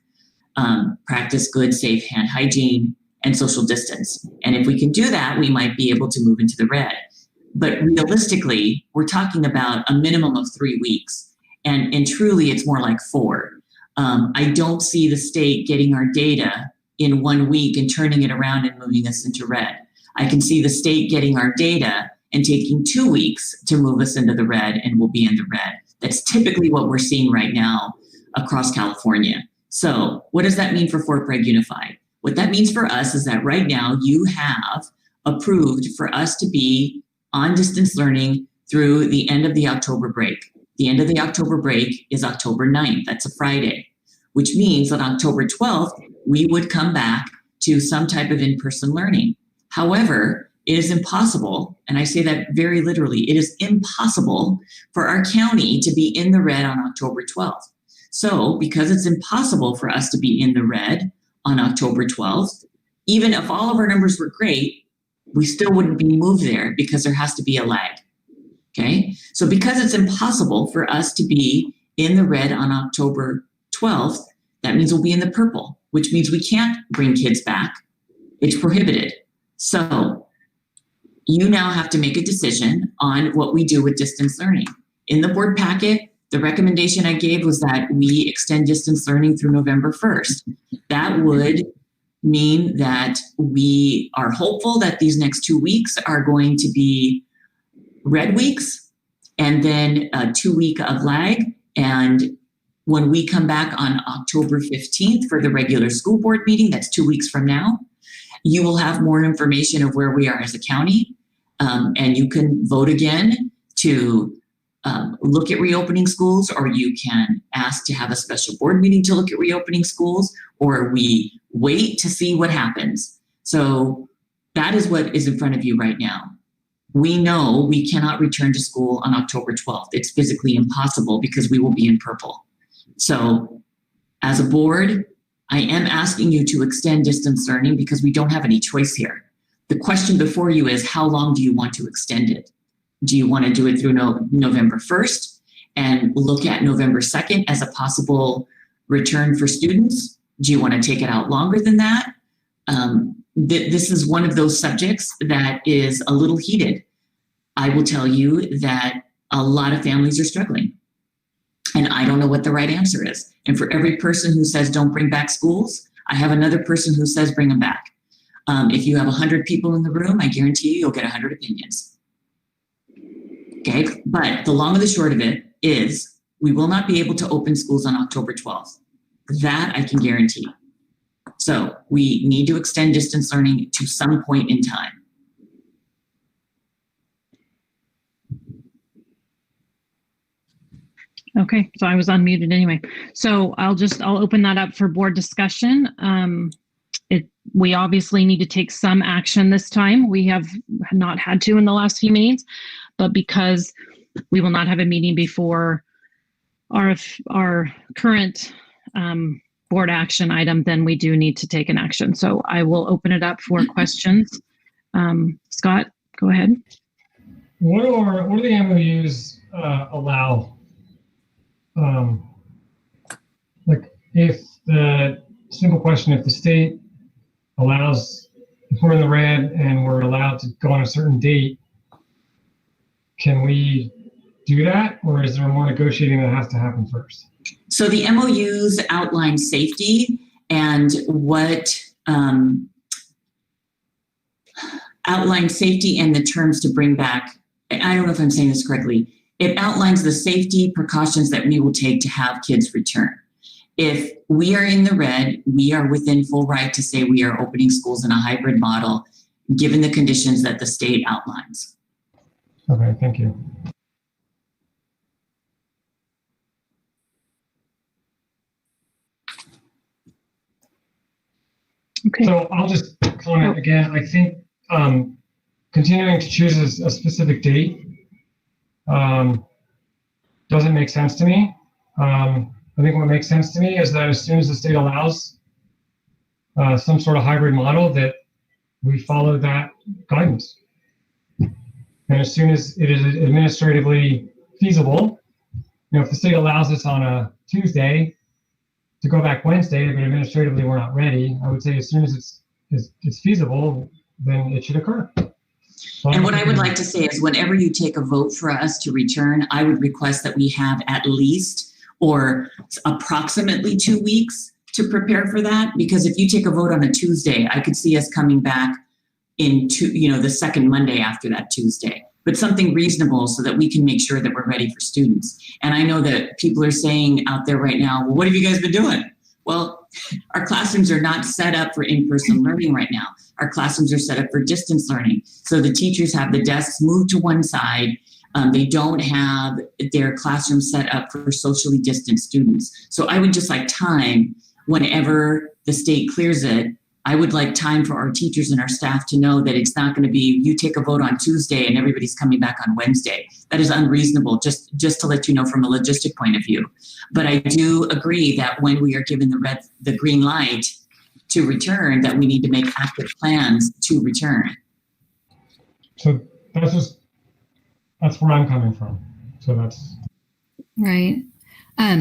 practice good, safe hand hygiene, and social distance. And if we can do that, we might be able to move into the red. But realistically, we're talking about a minimum of 3 weeks. And truly, it's more like 4. I don't see the state getting our data in 1 week and turning it around and moving us into red. I can see the state getting our data and taking 2 weeks to move us into the red, and we'll be in the red. That's typically what we're seeing right now across California. So what does that mean for Fort Bragg Unified? What that means for us is that right now you have approved for us to be on distance learning through the end of the October break. The end of the October break is October 9th. That's a Friday, which means on October 12th, we would come back to some type of in-person learning. However, it is impossible, and I say that very literally, it is impossible for our county to be in the red on October 12th. So because it's impossible for us to be in the red on October 12th, even if all of our numbers were great, we still wouldn't be moved there because there has to be a lag. Okay, so because it's impossible for us to be in the red on October 12th, that means we'll be in the purple, which means we can't bring kids back. It's prohibited. So you now have to make a decision on what we do with distance learning. In the board packet, the recommendation I gave was that we extend distance learning through November 1st. That would mean that we are hopeful that these next 2 weeks are going to be red weeks, and then a 2 week of lag. And when we come back on October 15th for the regular school board meeting, that's 2 weeks from now, you will have more information of where we are as a county. And you can vote again to look at reopening schools, or you can ask to have a special board meeting to look at reopening schools, or we wait to see what happens. So that is what is in front of you right now. We know we cannot return to school on October 12th. It's physically impossible because we will be in purple. So as a board, I am asking you to extend distance learning because we don't have any choice here. The question before you is, how long do you want to extend it? Do you want to do it through November 1st and look at November 2nd as a possible return for students? Do you want to take it out longer than that? This is one of those subjects that is a little heated. I will tell you that a lot of families are struggling, and I don't know what the right answer is. And for every person who says don't bring back schools, I have another person who says bring them back. If you have 100 people in the room, I guarantee you'll get 100 opinions. Okay, but the long and the short of it is we will not be able to open schools on October 12th. That I can guarantee. So we need to extend distance learning to some point in time. Okay, so I was unmuted anyway. So I'll open that up for board discussion. We obviously need to take some action this time. We have not had to in the last few meetings, but because we will not have a meeting before our current board action item, then we do need to take an action. So I will open it up for questions. Scott, go ahead. What do the MOUs allow? Like, if the simple question, if the state allows, if we're in the red and we're allowed to go on a certain date, can we do that, or is there more negotiating that has to happen first? So the MOUs outline safety and what outline safety and the terms to bring back. I don't know if I'm saying this correctly. It outlines the safety precautions that we will take to have kids return. If we are in the red, we are within full right to say we are opening schools in a hybrid model, given the conditions that the state outlines. Okay, thank you. Okay. So I'll just comment again. I think continuing to choose a specific date doesn't make sense to me. I think what makes sense to me is that as soon as the state allows some sort of hybrid model, that we follow that guidance. And as soon as it is administratively feasible, if the state allows us on a Tuesday to go back Wednesday, but administratively we're not ready, I would say as soon as it's feasible, then it should occur. So and what I would like to say is whenever you take a vote for us to return, I would request that we have at least or approximately 2 weeks to prepare for that. Because if you take a vote on a Tuesday, I could see us coming back into, the second Monday after that Tuesday, but something reasonable so that we can make sure that we're ready for students. And I know that people are saying out there right now, well, what have you guys been doing? Well, our classrooms are not set up for in-person learning right now. Our classrooms are set up for distance learning. So the teachers have the desks moved to one side. They don't have their classroom set up for socially distant students. So I would just like time whenever the state clears it. I would like time for our teachers and our staff to know that it's not going to be you take a vote on Tuesday and everybody's coming back on Wednesday. That is unreasonable, just to let you know from a logistic point of view. But I do agree that when we are given the green light to return, that we need to make active plans to return. So that's where I'm coming from. So that's right. I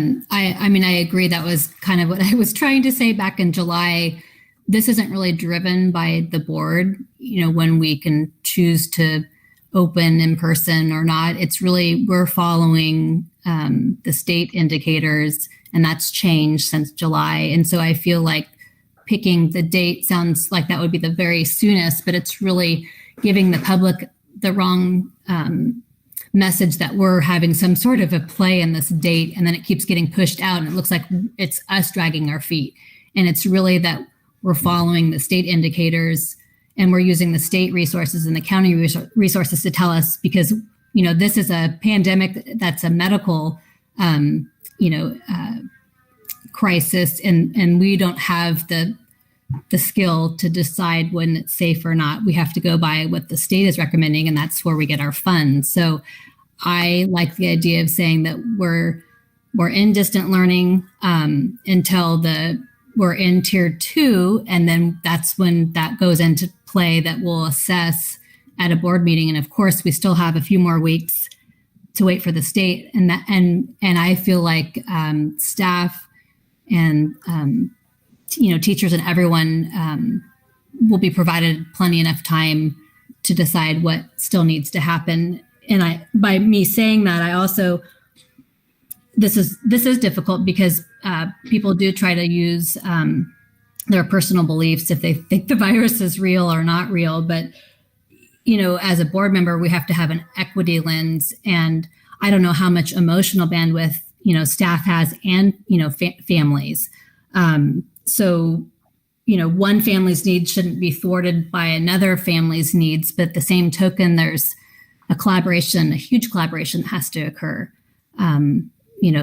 mean, I agree. That was kind of what I was trying to say back in July. This isn't really driven by the board, when we can choose to open in person or not. It's really, we're following the state indicators, and that's changed since July. And so I feel like picking the date sounds like that would be the very soonest, but it's really giving the public the wrong message that we're having some sort of a play in this date, and then it keeps getting pushed out, and it looks like it's us dragging our feet. And it's really that we're following the state indicators, and we're using the state resources and the county resources to tell us, because, this is a pandemic that's a medical, crisis, and we don't have the skill to decide when it's safe or not. We have to go by what the state is recommending, and that's where we get our funds. So I like the idea of saying that we're in distant learning until we're in tier 2, and then that's when that goes into play, that we'll assess at a board meeting. And of course, we still have a few more weeks to wait for the state, and I feel like staff and teachers and everyone will be provided plenty enough time to decide what still needs to happen. And by me saying that, I also, this is difficult because people do try to use their personal beliefs if they think the virus is real or not real. But, as a board member, we have to have an equity lens. And I don't know how much emotional bandwidth, staff has and, families. So, one family's needs shouldn't be thwarted by another family's needs. But at the same token, there's a huge collaboration that has to occur.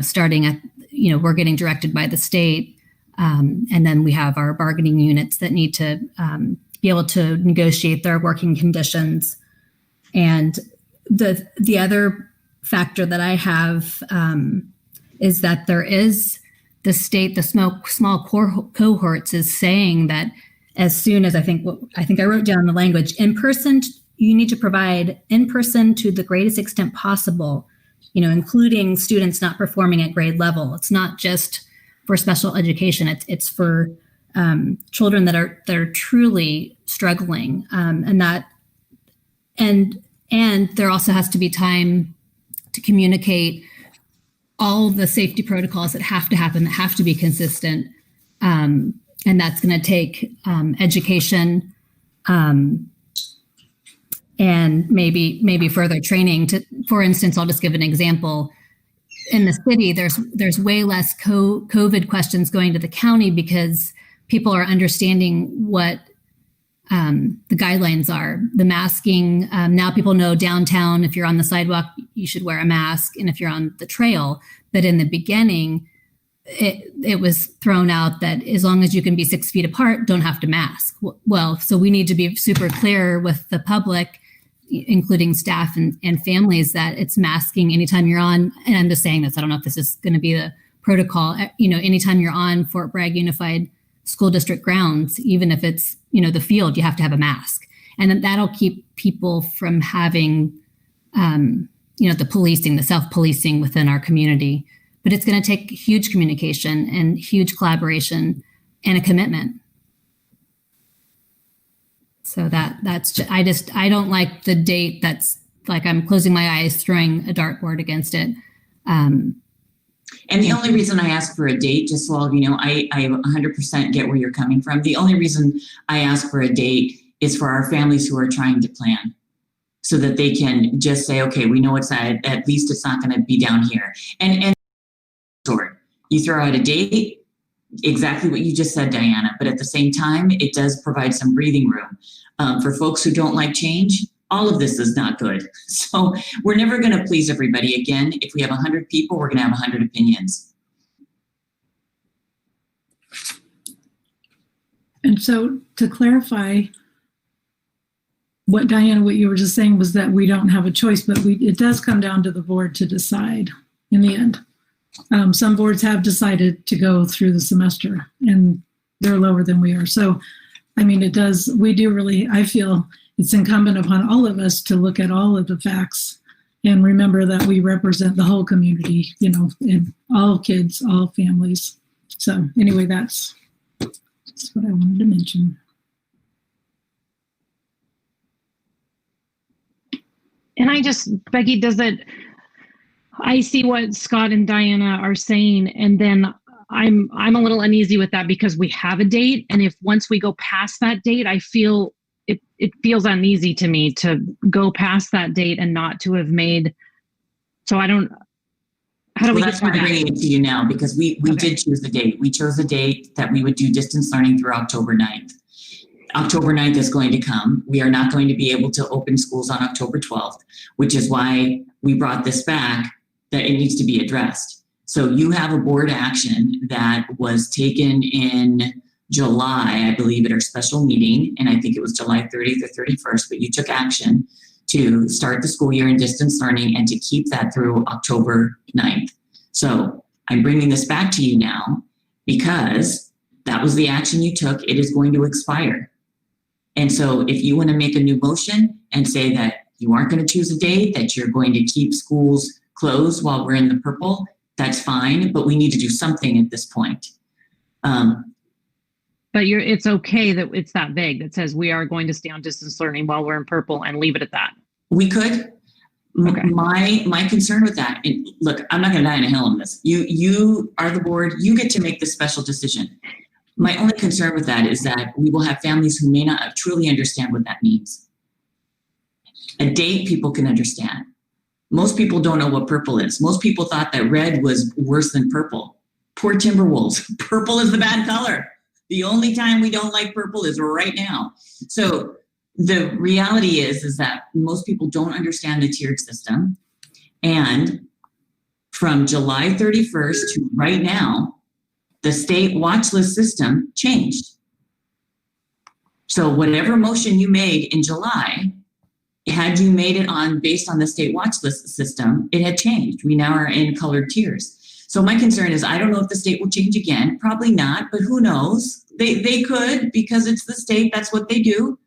Starting at, we're getting directed by the state. And then we have our bargaining units that need to be able to negotiate their working conditions. And the other factor that I have is that there is the state, the small cohorts is saying that as soon as I think I wrote down the language, in person, you need to provide in person to the greatest extent possible, including students not performing at grade level. It's not just for special education. It's for children that are truly struggling, and there also has to be time to communicate all the safety protocols that have to happen, that have to be consistent, and that's going to take education and maybe further training. For instance, I'll just give an example. In the city, there's way less COVID questions going to the county because people are understanding what the guidelines are. The masking, now people know downtown, if you're on the sidewalk, you should wear a mask, and if you're on the trail. But in the beginning, it was thrown out that as long as you can be 6 feet apart, don't have to mask. Well, so we need to be super clear with the public, including staff and families, that it's masking anytime you're on. And I'm just saying this, I don't know if this is going to be the protocol, anytime you're on Fort Bragg Unified School District grounds, even if it's, the field, you have to have a mask. And then that'll keep people from having, the policing, the self-policing within our community. But it's going to take huge communication and huge collaboration and a commitment. So that's just, I don't like the date that's like I'm closing my eyes, throwing a dartboard against it. And the only reason I ask for a date, just so all of you know, I 100% get where you're coming from. The only reason I ask for a date is for our families who are trying to plan, so that they can just say, okay, we know it's at least it's not going to be down here. And you throw out a date, exactly what you just said, Diana, but at the same time, it does provide some breathing room. For folks who don't like change, all of this is not good. So we're never going to please everybody. Again, if we have 100 people, we're going to have 100 opinions. And so to clarify, what Diana, what you were just saying was that we don't have a choice, but it does come down to the board to decide in the end. Some boards have decided to go through the semester and they're lower than we are. So, I mean, I feel it's incumbent upon all of us to look at all of the facts and remember that we represent the whole community, and all kids, all families. So anyway, that's what I wanted to mention. And Becky, I see what Scott and Diana are saying, and then I'm a little uneasy with that because we have a date, and if once we go past that date, I feel it feels uneasy to me to go past that date and not to have made. So how do we get through that? I'm bringing it to you now because we did choose the date. We chose a date that we would do distance learning through October 9th. October 9th is going to come. We are not going to be able to open schools on October 12th, which is why we brought this back, that it needs to be addressed. So you have a board action that was taken in July, I believe, at our special meeting, and I think it was July 30th or 31st, but you took action to start the school year in distance learning and to keep that through October 9th. So I'm bringing this back to you now because that was the action you took. It is going to expire. And so if you want to make a new motion and say that you aren't going to choose a date, that you're going to keep schools closed while we're in the purple, that's fine, but we need to do something at this point. But it's okay that it's that vague that says we are going to stay on distance learning while we're in purple and leave it at that. We could. Okay. My concern with that, and look, I'm not going to die on a hill on this. You are the board. You get to make this special decision. My only concern with that is that we will have families who may not truly understand what that means. A date people can understand. Most people don't know what purple is. Most people thought that red was worse than purple. Poor Timberwolves. Purple is the bad color. The only time we don't like purple is right now. So the reality is that most people don't understand the tiered system. And from July 31st to right now, the state watch list system changed. So whatever motion you made in July, had you made it based on the state watch list system, it had changed. We now are in colored tiers. So my concern is, I don't know if the state will change again. Probably not, but who knows? They could, because it's the state. That's what they do.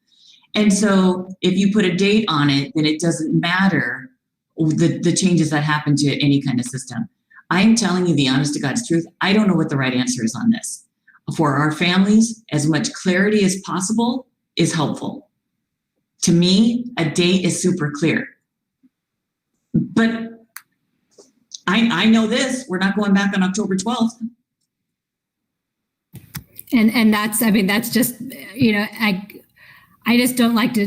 And so if you put a date on it, then it doesn't matter the changes that happen to any kind of system. I am telling you the honest to God's truth. I don't know what the right answer is on this. For our families, as much clarity as possible is helpful. To me, a date is super clear. But I know this, we're not going back on October 12th. And that's just, I just don't like to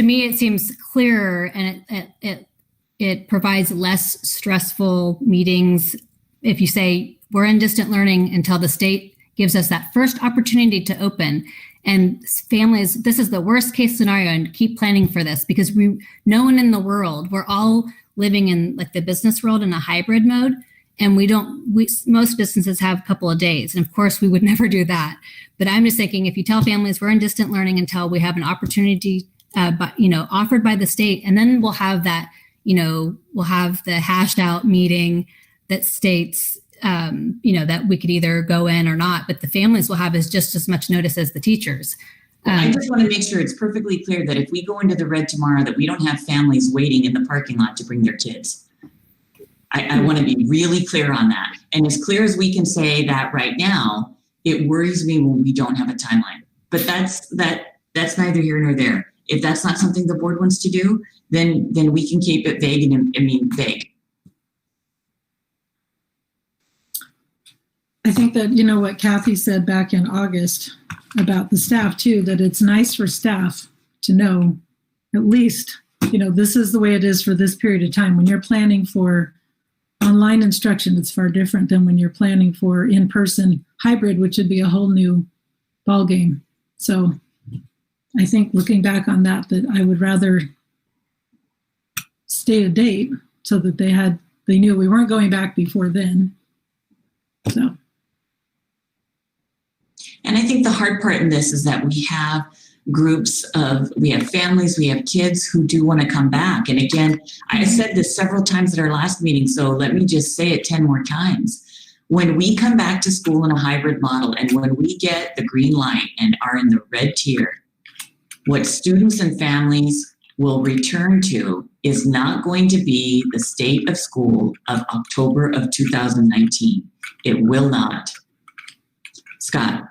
me, it seems clearer, and it provides less stressful meetings if you say we're in distant learning until the state gives us that first opportunity to open. And families, this is the worst case scenario, and keep planning for this, because no one in the world, we're all living in like the business world in a hybrid mode. And most businesses have a couple of days. And of course we would never do that. But I'm just thinking, if you tell families we're in distant learning until we have an opportunity, offered by the state, and then we'll have that, we'll have the hashed out meeting that states, that we could either go in or not, but the families will have just as much notice as the teachers. I just want to make sure it's perfectly clear that if we go into the red tomorrow, that we don't have families waiting in the parking lot to bring their kids. I want to be really clear on that. And as clear as we can say that right now, it worries me when we don't have a timeline. But that's neither here nor there. If that's not something the board wants to do, then we can keep it vague vague. I think that, what Kathy said back in August about the staff too, that it's nice for staff to know at least, this is the way it is for this period of time. When you're planning for online instruction, it's far different than when you're planning for in-person hybrid, which would be a whole new ballgame. So I think looking back on that I would rather state a date so that they knew we weren't going back before then. So. And I think the hard part in this is that we have we have families, we have kids who do want to come back. And again, I said this several times at our last meeting, so let me just say it 10 more times. When we come back to school in a hybrid model, and when we get the green light and are in the red tier, what students and families will return to is not going to be the state of school of October of 2019. It will not. Scott.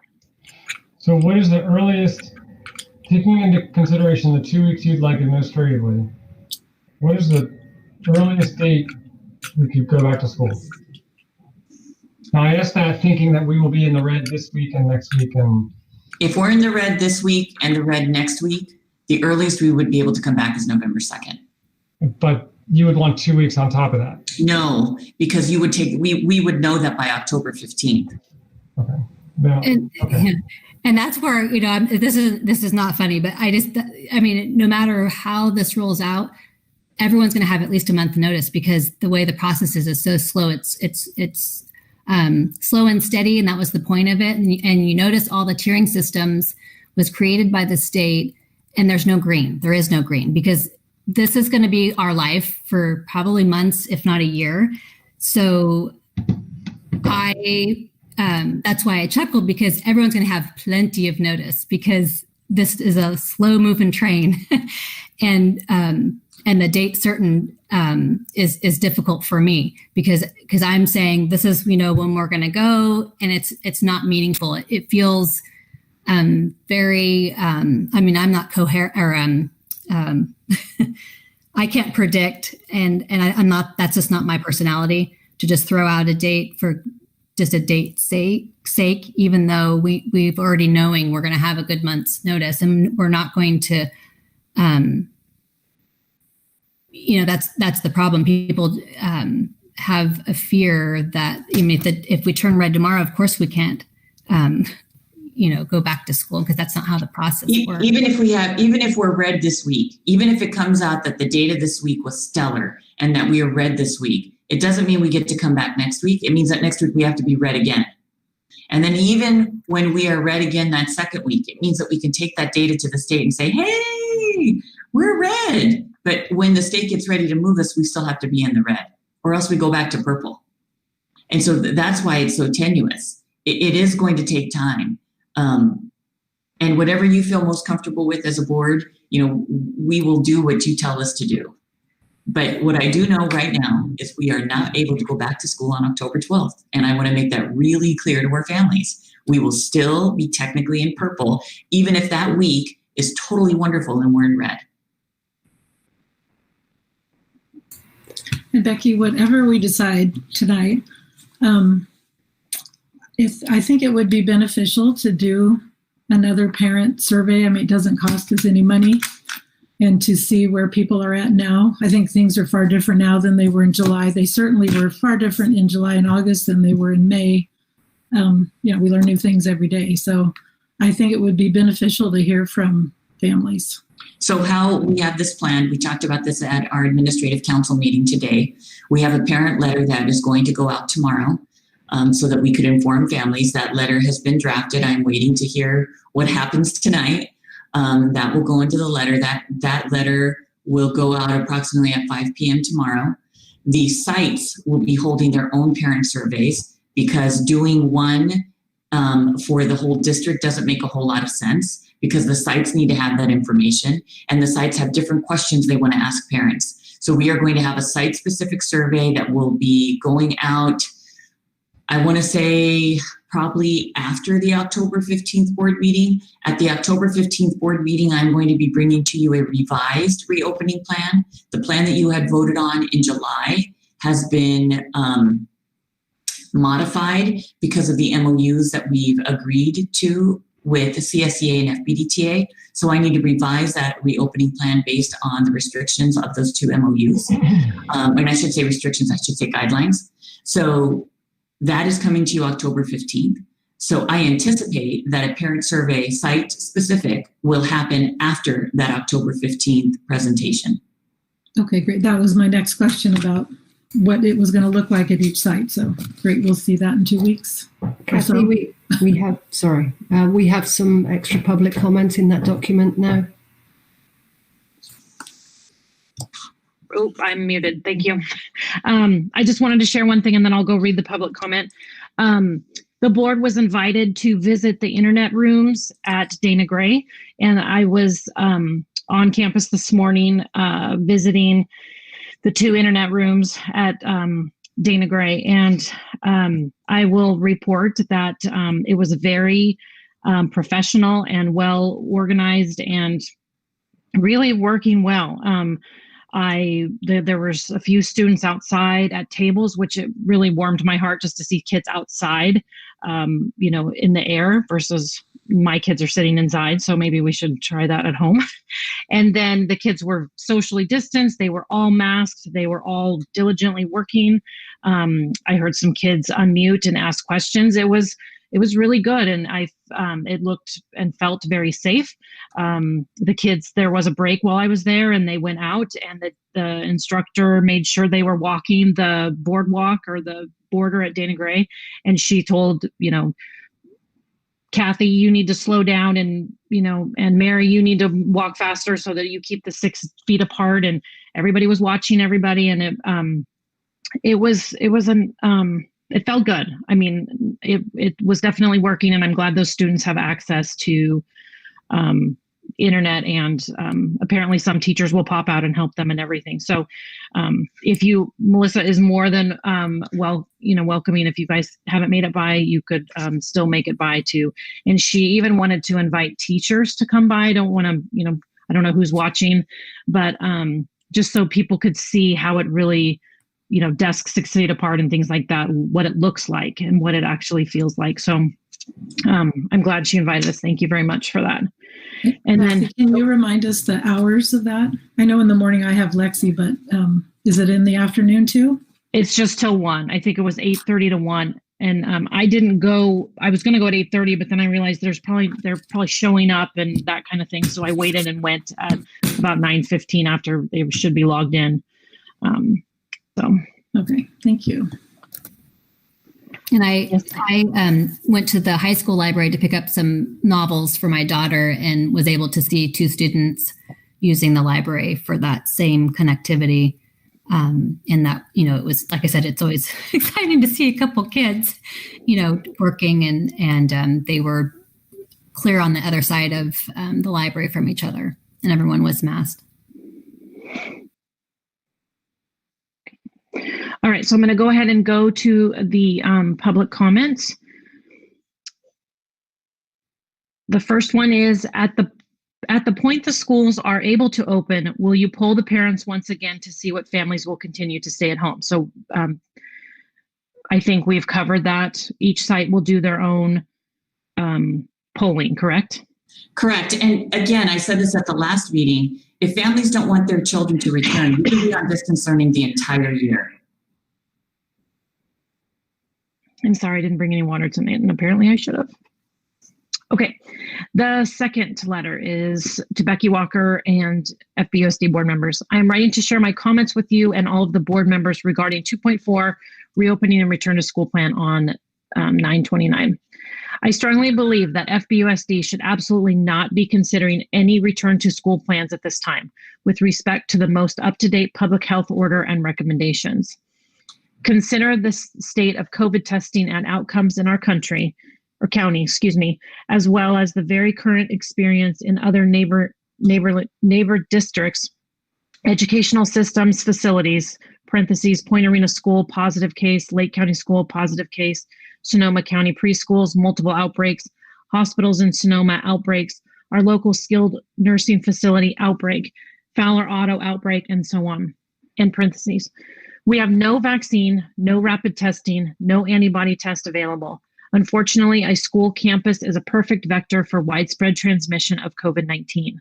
So what is the earliest, taking into consideration the 2 weeks you'd like administratively, what is the earliest date we could go back to school? Now I asked that thinking that we will be in the red this week and next week. And if we're in the red this week and the red next week, the earliest we would be able to come back is November 2nd. But you would want 2 weeks on top of that? No, because we would know that by October 15th. Okay. No. Okay. And that's where, this is not funny, but no matter how this rolls out, everyone's going to have at least a month notice, because the way the process is so slow. It's slow and steady. And that was the point of it. And you notice all the tiering systems was created by the state, and there's no green. There is no green, because this is going to be our life for probably months, if not a year. So that's why I chuckled, because everyone's going to have plenty of notice, because this is a slow moving train, and the date certain is difficult for me, because I'm saying this is when we're going to go, and it's not meaningful. It feels very. I'm not coherent, or I can't predict, and I'm not. That's just not my personality to just throw out a date for just a date's sake, even though we've already knowing we're going to have a good month's notice, and we're not going to, that's the problem. People have a fear that if we turn red tomorrow, of course we can't, go back to school, because that's not how the process works. Even if we're red this week, even if it comes out that the data this week was stellar and that we are red this week, it doesn't mean we get to come back next week. It means that next week we have to be red again. And then even when we are red again that second week, it means that we can take that data to the state and say, hey, we're red. But when the state gets ready to move us, we still have to be in the red. or else we go back to purple. And so that's why it's so tenuous. It is going to take time. And whatever you feel most comfortable with as a board, we will do what you tell us to do. But what I do know right now is we are not able to go back to school on October 12th. And I want to make that really clear to our families. We will still be technically in purple, even if that week is totally wonderful and we're in red. And Becky, whatever we decide tonight, I think it would be beneficial to do another parent survey. I mean, it doesn't cost us any money, and to see where people are at now. I think things are far different now than they were in July. They certainly were far different in July and August than they were in May. We learn new things every day. So I think it would be beneficial to hear from families. So how we have this planned, we talked about this at our administrative council meeting today. We have a parent letter that is going to go out tomorrow so that we could inform families. That letter has been drafted. I'm waiting to hear what happens tonight. That will go into the letter. That letter will go out approximately at 5 p.m. tomorrow. The sites will be holding their own parent surveys because doing one for the whole district doesn't make a whole lot of sense, because the sites need to have that information and the sites have different questions they want to ask parents. So we are going to have a site-specific survey that will be going out, I want to say probably after the October 15th board meeting. At the October 15th board meeting, I'm going to be bringing to you a revised reopening plan. The plan that you had voted on in July has been modified because of the MOUs that we've agreed to with the CSEA and FBDTA. So I need to revise that reopening plan based on the restrictions of those two MOUs. And I should say restrictions, I should say guidelines. So that is coming to you October 15th. So I anticipate that a parent survey site specific will happen after that October 15th presentation. Okay, great. That was my next question about what it was going to look like at each site. So great, we'll see that in 2 weeks. Kathy, we have some extra public comment in that document now. Oh, I'm muted. Thank you. I just wanted to share one thing and then I'll go read the public comment. The board was invited to visit the internet rooms at Dana Gray, and I was on campus this morning visiting the two internet rooms at Dana Gray, and I will report that it was very professional and well organized and really working well. There was a few students outside at tables, which it really warmed my heart just to see kids outside, in the air versus my kids are sitting inside. So maybe we should try that at home. And then the kids were socially distanced. They were all masked. They were all diligently working. I heard some kids unmute and ask questions. It was really good. And it looked and felt very safe. The kids, there was a break while I was there and they went out, and the instructor made sure they were walking the boardwalk or the border at Dana Gray. And she told, Kathy, you need to slow down, and, and Mary, you need to walk faster so that you keep the 6 feet apart. And everybody was watching everybody. And it felt good. I mean, it was definitely working, and I'm glad those students have access to internet, and apparently some teachers will pop out and help them and everything. So Melissa is more than welcoming. If you guys haven't made it by, you could still make it by too. And she even wanted to invite teachers to come by. I don't know who's watching, but just so people could see how it really, desks 6 feet apart and things like that, what it looks like and what it actually feels like. So I'm glad she invited us. Thank you very much for that. And then, can you remind us the hours of that? I know in the morning I have Lexi, but is it in the afternoon too? It's just till 1. I think it was 8:30 to 1. And I didn't go. I was going to go at 8:30, but then I realized they're probably showing up and that kind of thing. So I waited and went at about 9:15 after they should be logged in. Okay, thank you. And I went to the high school library to pick up some novels for my daughter, and was able to see 2 students using the library for that same connectivity. And that, it was, like I said, it's always exciting to see a couple kids, working and they were clear on the other side of the library from each other, and everyone was masked. All right, so I'm going to go ahead and go to the public comments. The first one is, at the point the schools are able to open, will you poll the parents once again to see what families will continue to stay at home? So I think we've covered that. Each site will do their own polling, correct? Correct. And again, I said this at the last meeting, if families don't want their children to return, we can be on distance learning the entire year. I'm sorry, I didn't bring any water tonight, and apparently I should have. Okay, the second letter is to Becky Walker and FBUSD board members. I am writing to share my comments with you and all of the board members regarding 2.4 reopening and return to school plan on 9/29. I strongly believe that FBUSD should absolutely not be considering any return to school plans at this time, with respect to the most up-to-date public health order and recommendations. Consider the state of COVID testing and outcomes in our county, as well as the very current experience in other neighbor districts, educational systems, facilities, parentheses, Point Arena School, positive case, Lake County School, positive case, Sonoma County preschools, multiple outbreaks, hospitals in Sonoma, outbreaks, our local skilled nursing facility, outbreak, Fowler Auto outbreak, and so on, in parentheses. We have no vaccine, no rapid testing, no antibody test available. Unfortunately, a school campus is a perfect vector for widespread transmission of COVID-19.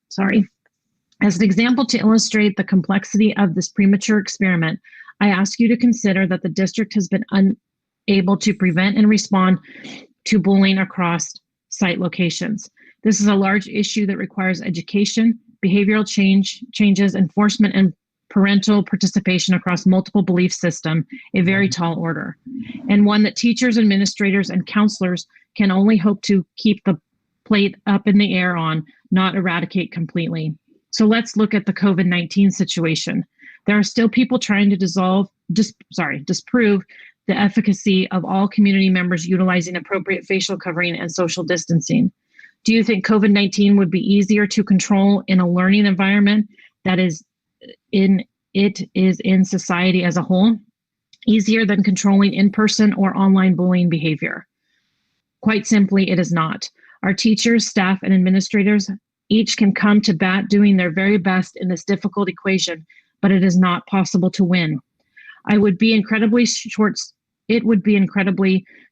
Sorry. As an example to illustrate the complexity of this premature experiment, I ask you to consider that the district has been unable to prevent and respond to bullying across site locations. This is a large issue that requires education, behavioral changes, enforcement, and parental participation across multiple belief systems, a very tall order, and one that teachers, administrators, and counselors can only hope to keep the plate up in the air on, not eradicate completely. So let's look at the COVID-19 situation. There are still people trying to disprove the efficacy of all community members utilizing appropriate facial covering and social distancing. Do you think COVID-19 would be easier to control in a learning environment that is in society as a whole, easier than controlling in-person or online bullying behavior? Quite simply, it is not. Our teachers, staff, and administrators each can come to bat doing their very best in this difficult equation, but it is not possible to win. It would be incredibly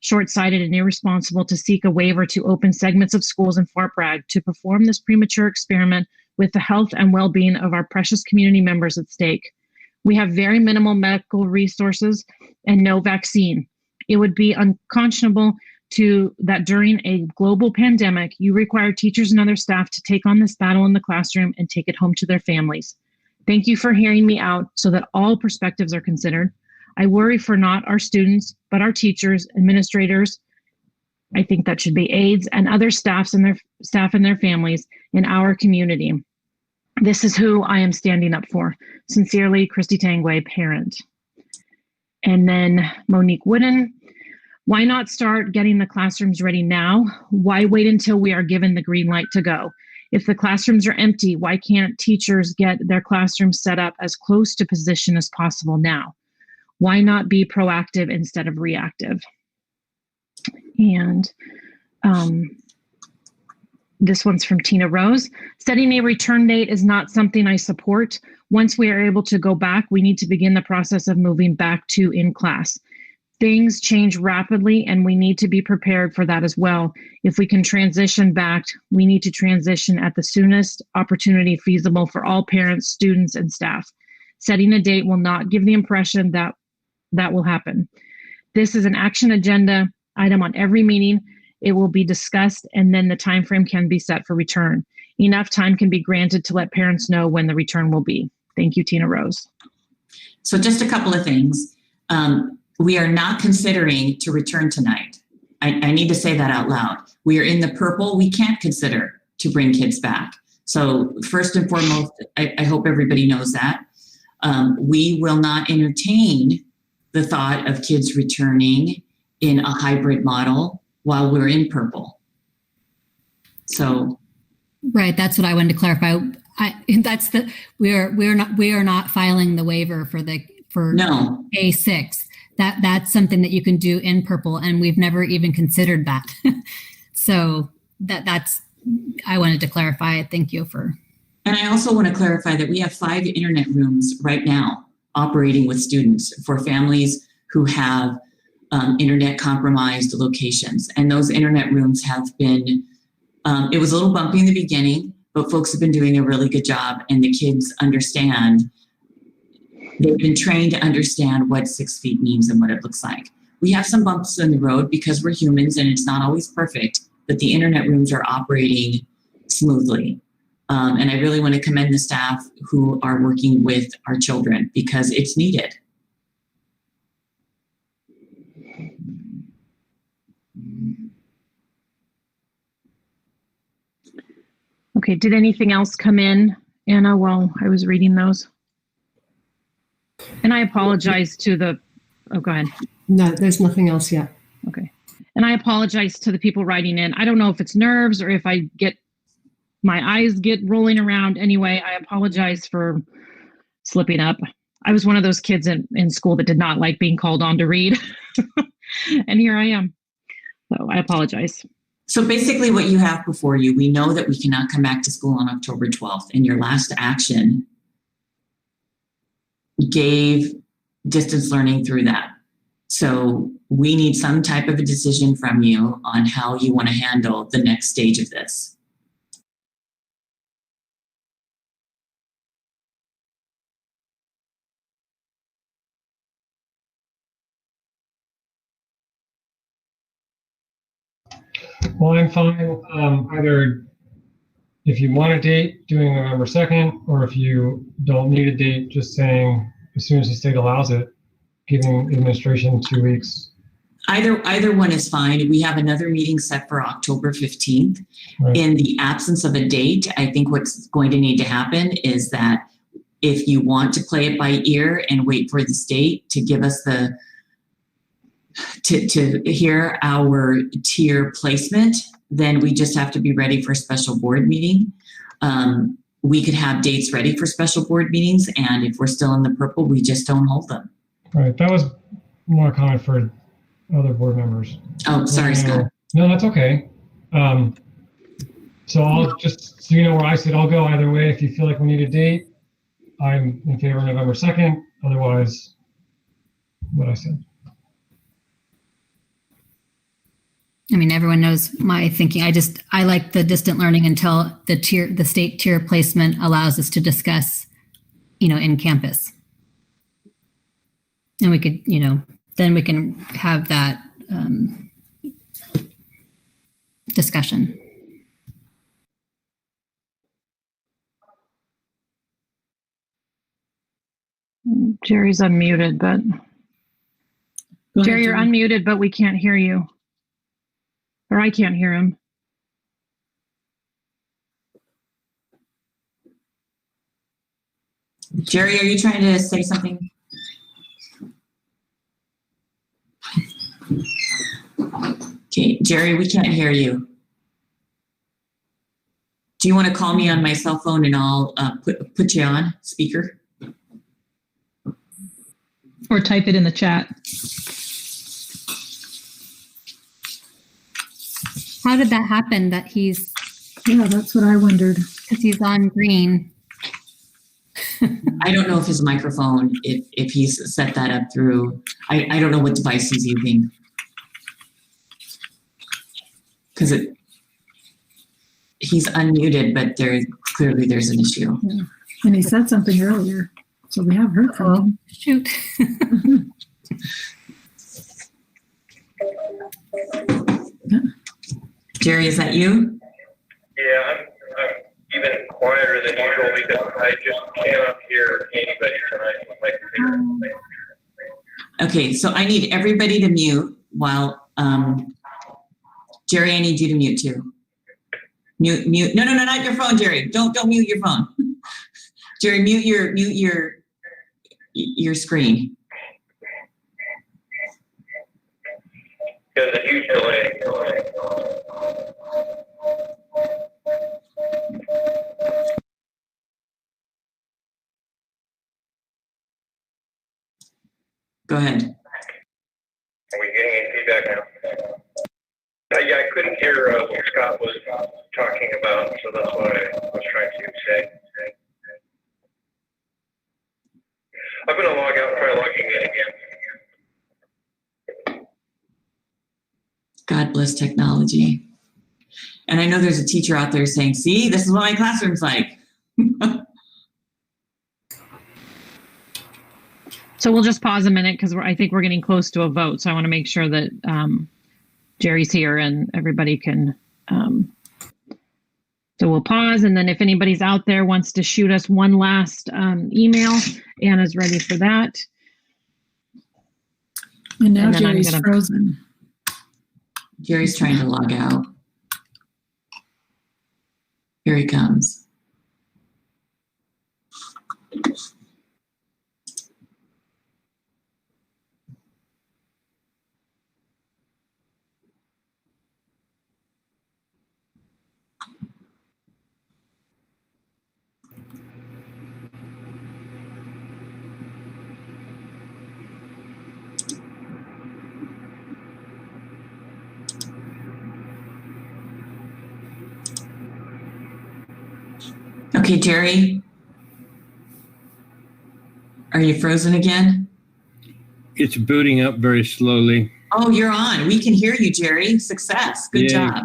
short-sighted and irresponsible to seek a waiver to open segments of schools in Fort Bragg to perform this premature experiment with the health and well-being of our precious community members at stake. We have very minimal medical resources and no vaccine. It would be unconscionable that during a global pandemic, you require teachers and other staff to take on this battle in the classroom and take it home to their families. Thank you for hearing me out so that all perspectives are considered. I worry for not our students, but our teachers, administrators, I think that should be aides, and other staff and their families in our community. This is who I am standing up for. Sincerely, Christy Tangway, parent. And then Monique Wooden. Why not start getting the classrooms ready now? Why wait until we are given the green light to go? If the classrooms are empty, why can't teachers get their classrooms set up as close to position as possible now? Why not be proactive instead of reactive? And this one's from Tina Rose. Setting a return date is not something I support. Once we are able to go back, we need to begin the process of moving back to in class. Things change rapidly, and we need to be prepared for that as well. If we can transition back, we need to transition at the soonest opportunity feasible for all parents, students, and staff. Setting a date will not give the impression that that will happen. This is an action agenda item on every meeting. It will be discussed, and then the time frame can be set for return. Enough time can be granted to let parents know when the return will be. Thank you, Tina Rose. So just a couple of things. We are not considering to return tonight. I need to say that out loud. We are in the purple. We can't consider to bring kids back. So first and foremost, I hope everybody knows that. We will not entertain the thought of kids returning in a hybrid model while we're in purple. So, right, that's what I wanted to clarify. We are not filing the waiver for no. A6. That's something that you can do in purple, and we've never even considered that. So that's I wanted to clarify it. Thank you for. And I also want to clarify that we have 5 internet rooms right now operating with students for families who have internet compromised locations. And those internet rooms have been, it was a little bumpy in the beginning, but folks have been doing a really good job, and the kids understand. They've been trained to understand what 6 feet means and what it looks like. We have some bumps in the road because we're humans and it's not always perfect, but the internet rooms are operating smoothly. And I really want to commend the staff who are working with our children because it's needed. Okay, did anything else come in, Anna, while I was reading those? And I apologize to the, oh, go ahead. No, there's nothing else yet. Okay. And I apologize to the people writing in. I don't know if it's nerves or if my eyes get rolling around. Anyway, I apologize for slipping up. I was one of those kids in school that did not like being called on to read. And here I am. So I apologize. So basically what you have before you, we know that we cannot come back to school on October 12th, and your last action gave distance learning through that. So we need some type of a decision from you on how you want to handle the next stage of this. Well, I'm fine. Either if you want a date, doing November 2nd, or if you don't need a date, just saying as soon as the state allows it, giving administration 2 weeks. Either one is fine. We have another meeting set for October 15th. Right. In the absence of a date, I think what's going to need to happen is that if you want to play it by ear and wait for the state to give us to hear our tier placement, then we just have to be ready for a special board meeting. We could have dates ready for special board meetings, and if we're still in the purple, we just don't hold them. Right. That was more a comment for other board members. Oh, sorry, Scott. No, that's okay. So I'll just, so you know where I said I'll go either way. If you feel like we need a date, I'm in favor of November 2nd. Otherwise, what I said. I mean, everyone knows my thinking. I like the distant learning until the state tier placement allows us to discuss, in campus. And we could, then we can have that discussion. Jerry's unmuted, but Jerry, you're unmuted, but we can't hear you. Or I can't hear him. Jerry, are you trying to say something? Okay, Jerry, we can't hear you. Do you want to call me on my cell phone and I'll put you on speaker? Or type it in the chat. How did that happen that he's... Yeah, that's what I wondered. Because he's on green. I don't know if his microphone, if he's set that up through, I don't know what device he's using. Because he's unmuted, but clearly there's an issue. Yeah. And he said something earlier, so we have heard from him. Shoot. Jerry, is that you? Yeah, I'm even quieter than usual because I just cannot hear anybody tonight with my computer. Okay, so I need everybody to mute while, Jerry, I need you to mute too. Mute. No, not your phone, Jerry. Don't mute your phone. Jerry, mute your your screen. There's a huge delay. Go ahead. Are we getting any feedback now? Yeah, I couldn't hear what Scott was talking about, so that's what I was trying to say. I'm going to log out and try logging in again. God bless technology. And I know there's a teacher out there saying, see, this is what my classroom's like. So we'll just pause a minute because I think we're getting close to a vote. So I want to make sure that Jerry's here and everybody can. So we'll pause, and then if anybody's out there wants to shoot us one last email, Anna's ready for that. And now Jerry's frozen. Jerry's trying to log out. Here he comes. Okay, Jerry, are you frozen again? It's booting up very slowly. Oh, you're on. We can hear you, Jerry. Success. Good job.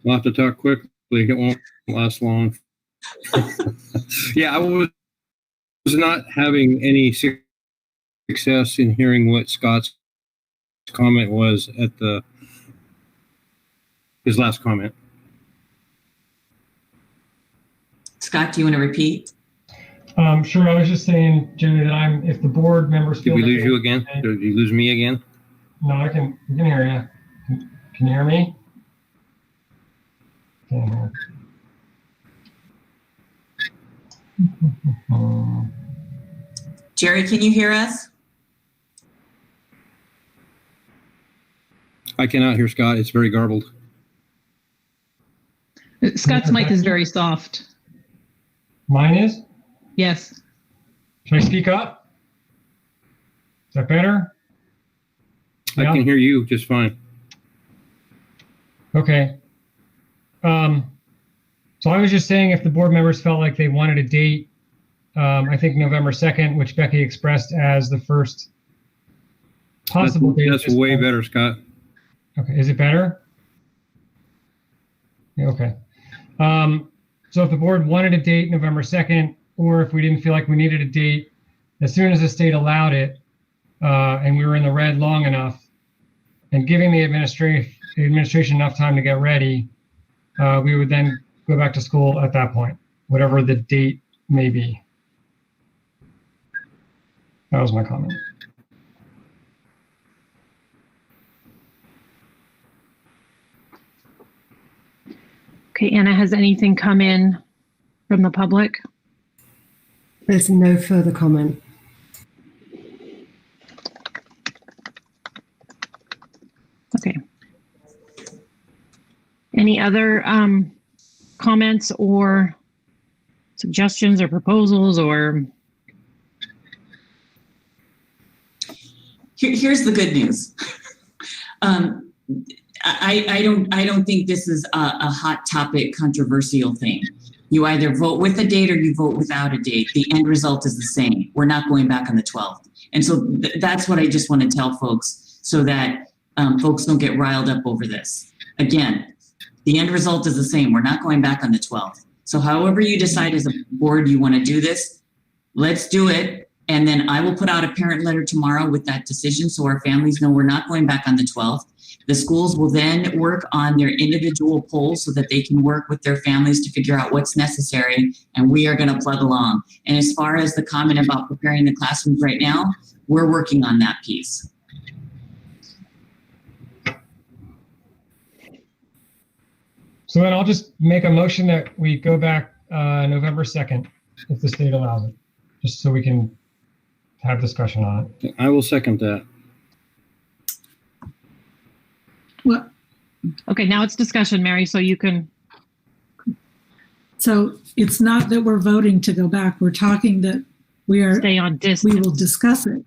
We'll have to talk quickly. It won't last long. Yeah, I was not having any success in hearing what Scott's comment was at his last comment. Scott, do you want to repeat? Sure. I was just saying, Jerry, that if the board members Did we lose you again? Did you lose me again? No, I can hear you. Can you hear me? Can't hear. Jerry, can you hear us? I cannot hear Scott. It's very garbled. Scott's mic is very soft. Mine is? Yes. Should I speak up? Is that better? I can hear you just fine. Okay. So I was just saying if the board members felt like they wanted a date, I think November 2nd, which Becky expressed as the first possible date. That's way better, Scott. Okay. Is it better? Yeah, okay. So if the board wanted a date November 2nd, or if we didn't feel like we needed a date, as soon as the state allowed it, and we were in the red long enough, and giving the administration enough time to get ready, we would then go back to school at that point, whatever the date may be. That was my comment. Okay, Anna, has anything come in from the public? There's no further comment. Okay. Any other comments or suggestions or proposals or? Here's the good news. I don't think this is a hot topic controversial thing. You either vote with a date or you vote without a date. The end result is the same. We're not going back on the 12th. And so that's what I just want to tell folks so that folks don't get riled up over this. Again, the end result is the same. We're not going back on the 12th. So however you decide as a board you want to do this, let's do it. And then I will put out a parent letter tomorrow with that decision so our families know we're not going back on the 12th. The schools will then work on their individual polls so that they can work with their families to figure out what's necessary, and we are going to plug along. And as far as the comment about preparing the classrooms right now, we're working on that piece. So then I'll just make a motion that we go back November 2nd, if the state allows it, just so we can have discussion on it. I will second that. Well, Okay, now it's discussion, Mary, so you can. so it's not that we're voting to go back. We're talking that we are Stay on distance. We will discuss it.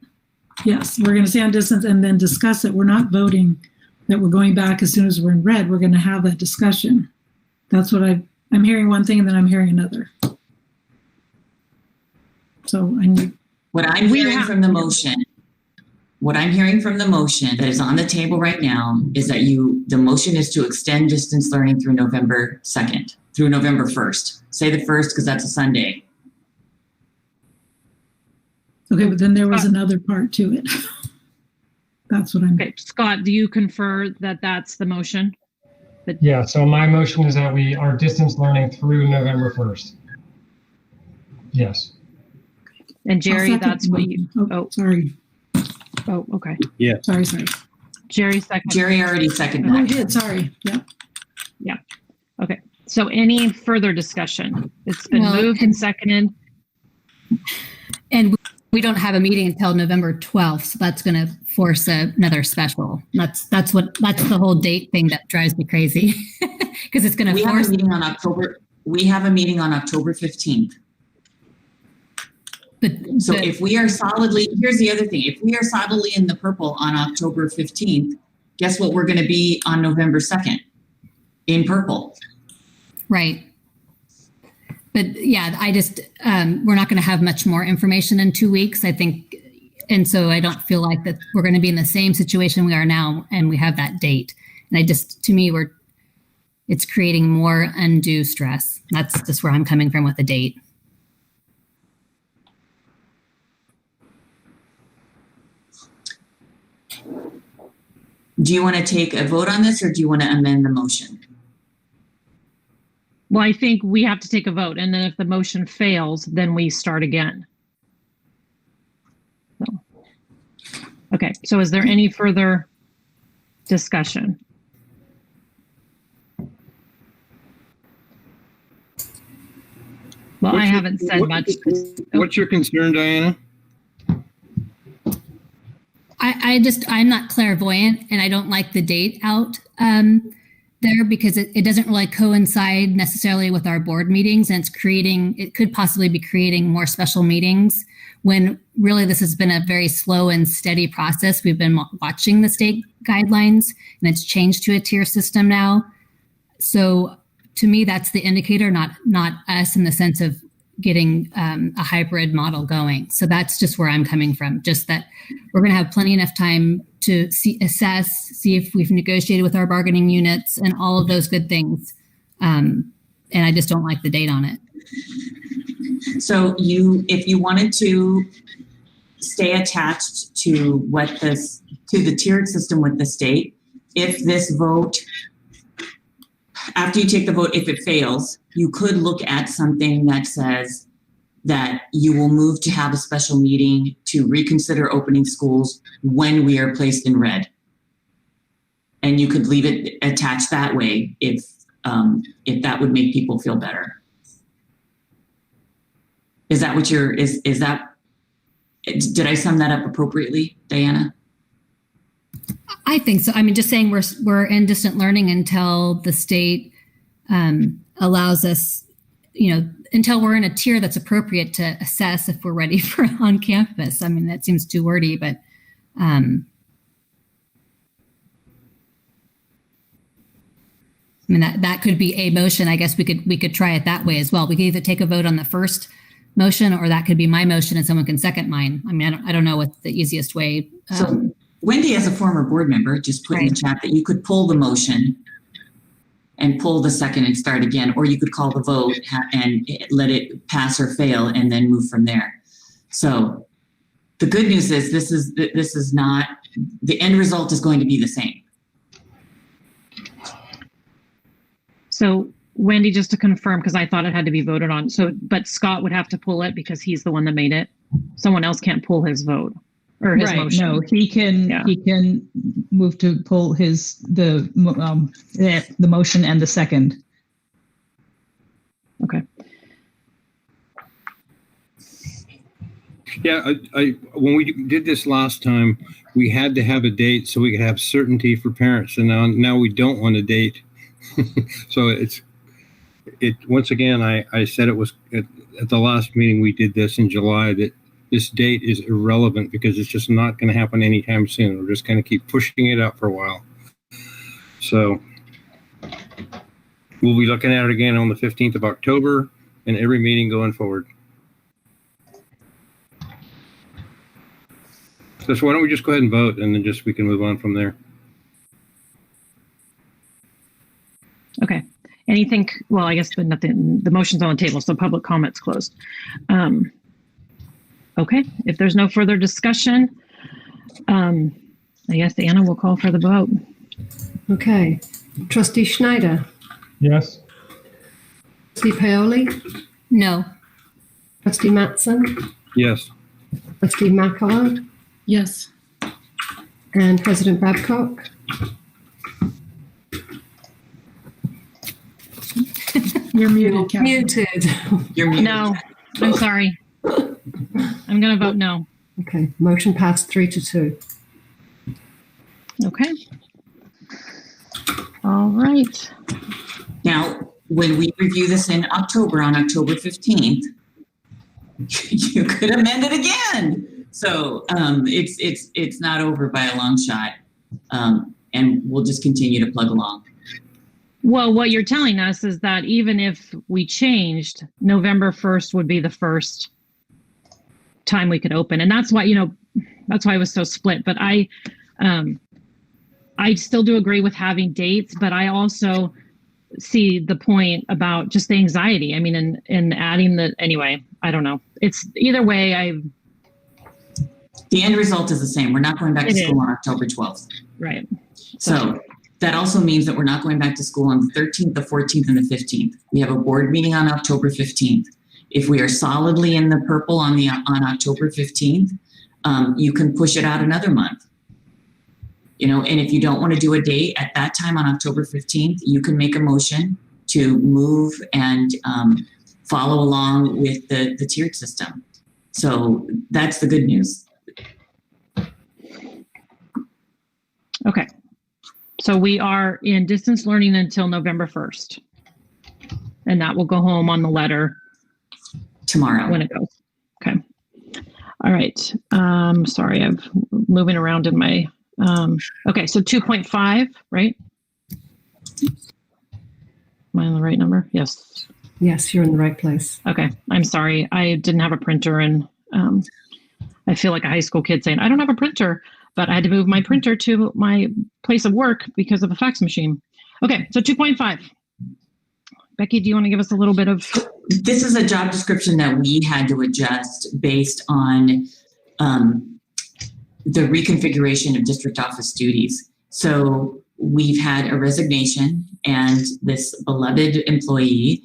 Yes, we're going to stay on distance and then discuss it. We're not voting that we're going back as soon as we're in red. We're going to have that discussion. That's what I'm hearing one thing and then I'm hearing another. So I need. What I'm hearing from the motion that is on the table right now is that the motion is to extend distance learning through November 2nd, through November 1st. Say the 1st because that's a Sunday. Okay, but then there was another part to it. That's what I'm. Okay, Scott, do you confer that that's the motion? Yeah, so my motion is that we are distance learning through November 1st. Yes. And Jerry, that's what you. Oh, sorry. Oh, okay. Yeah. Sorry. Jerry second. Jerry already seconded Oh, that. I did. Sorry. Yep. Yeah. Okay. So any further discussion? It's been moved and seconded. And we don't have a meeting until November 12th, so that's going to force another special. That's the whole date thing that drives me crazy because it's going to force. We have a meeting on October 15th. So if we are solidly, here's the other thing, if we are solidly in the purple on October 15th, guess what we're going to be on November 2nd? In purple. Right. But yeah, I just, we're not going to have much more information in 2 weeks, I think. And so I don't feel like that we're going to be in the same situation we are now and we have that date. And to me, it's creating more undue stress. That's just where I'm coming from with the date. Do you want to take a vote on this or do you want to amend the motion? Well, I think we have to take a vote, and then if the motion fails, then we start again. So, okay, so is there any further discussion? Well, I haven't said much. What's your concern, Diana? I'm not clairvoyant and I don't like the date out there because it doesn't really coincide necessarily with our board meetings, and it could possibly be creating more special meetings when really this has been a very slow and steady process. We've been watching the state guidelines and it's changed to a tier system now. So to me, that's the indicator, not us in the sense of getting a hybrid model going. So that's just where I'm coming from, just that we're going to have plenty enough time to see if we've negotiated with our bargaining units and all of those good things. And I just don't like the date on it. So if you wanted to stay attached to the tiered system with the state, if this vote, after you take the vote, if it fails, you could look at something that says that you will move to have a special meeting to reconsider opening schools when we are placed in red. And you could leave it attached that way if that would make people feel better. Is that what did I sum that up appropriately, Diana? I think so. I mean, just saying we're in distant learning until the state allows us, until we're in a tier that's appropriate to assess if we're ready for on campus. I mean, that seems too wordy, but I mean, that could be a motion. I guess we could try it that way as well. We could either take a vote on the first motion, or that could be my motion and someone can second mine. I mean, I don't know what's the easiest way. So Wendy, as a former board member, just put in the chat that you could pull the motion and pull the second and start again, or you could call the vote and let it pass or fail and then move from there. So the good news is this is not, the end result is going to be the same. So Wendy, just to confirm, because I thought it had to be voted on. But Scott would have to pull it because he's the one that made it. Someone else can't pull his vote or his motion. No, he can move to pull the motion and the second. Okay. Yeah, I when we did this last time, we had to have a date so we could have certainty for parents, and now we don't want a date. So it once again, I said it was at the last meeting we did this in July that this date is irrelevant because it's just not going to happen anytime soon. We're just going to keep pushing it out for a while. So we'll be looking at it again on the 15th of October and every meeting going forward. So why don't we just go ahead and vote, and then we can move on from there. Okay. Anything? Well, I guess nothing. The motion's on the table, so public comment's closed. Okay. If there's no further discussion, I guess Anna will call for the vote. Okay. Trustee Schneider? Yes. Trustee Paoli? No. Trustee Matson? Yes. Trustee McAloud? Yes. And President Babcock? You're muted, Catherine. Muted. You're muted. No, I'm sorry. I'm going to vote no. Okay. Motion passed 3-2. Okay. All right. Now, when we review this in October, on October 15th, you could amend it again. So it's not over by a long shot. And we'll just continue to plug along. Well, what you're telling us is that even if we changed, November 1st would be the first time we could open. And that's why, that's why I was so split. But I still do agree with having dates, but I also see the point about just the anxiety. I mean, and adding anyway, I don't know. It's either way. The end result is the same. We're not going back to school on October 12th. Right. So that also means that we're not going back to school on the 13th, the 14th, and the 15th. We have a board meeting on October 15th. If we are solidly in the purple on October 15th, you can push it out another month. And if you don't want to do a date at that time on October 15th, you can make a motion to move and follow along with the tiered system. So that's the good news. Okay. So we are in distance learning until November 1st. And that will go home on the letter tomorrow when it goes. Okay. All right. Sorry, I'm moving around in my, okay. So 2.5, right? Am I on the right number? Yes. Yes, you're in the right place. Okay. I'm sorry. I didn't have a printer, and I feel like a high school kid saying, I don't have a printer, but I had to move my printer to my place of work because of a fax machine. Okay. So 2.5. Becky, do you want to give us a little bit of? This is a job description that we had to adjust based on the reconfiguration of district office duties. So we've had a resignation, and this beloved employee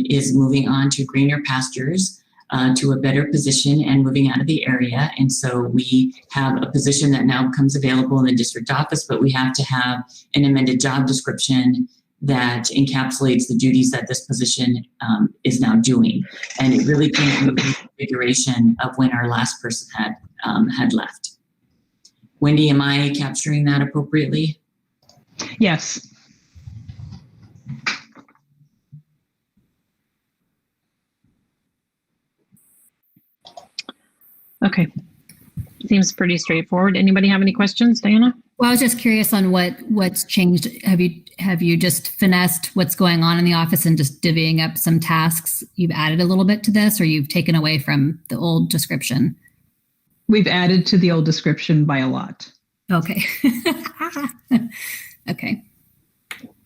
is moving on to greener pastures, to a better position and moving out of the area. And so we have a position that now becomes available in the district office, but we have to have an amended job description that encapsulates the duties that this position is now doing. And it really came from the configuration of when our last person had left. Wendy, am I capturing that appropriately? Yes. Okay. Seems pretty straightforward. Anybody have any questions, Diana? Well, I was just curious on what's changed. Have you just finessed what's going on in the office and just divvying up some tasks? You've added a little bit to this, or you've taken away from the old description? We've added to the old description by a lot. Okay. Okay.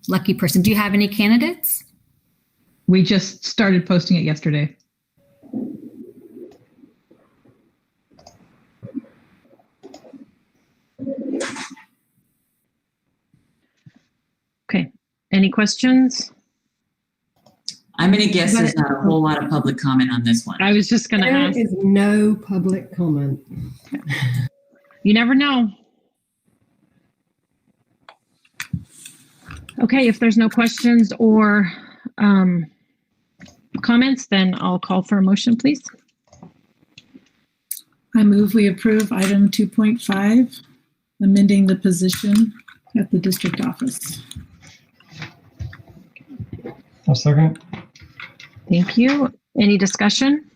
Lucky person. Do you have any candidates? We just started posting it yesterday. Okay. Any questions? I'm going to guess there's not a whole lot of public comment on this one. I was just going to ask. There is no public comment. You never know. Okay, if there's no questions or comments, then I'll call for a motion, please. I move we approve item 2.5, amending the position at the district office. I'll second. Thank you. Any discussion?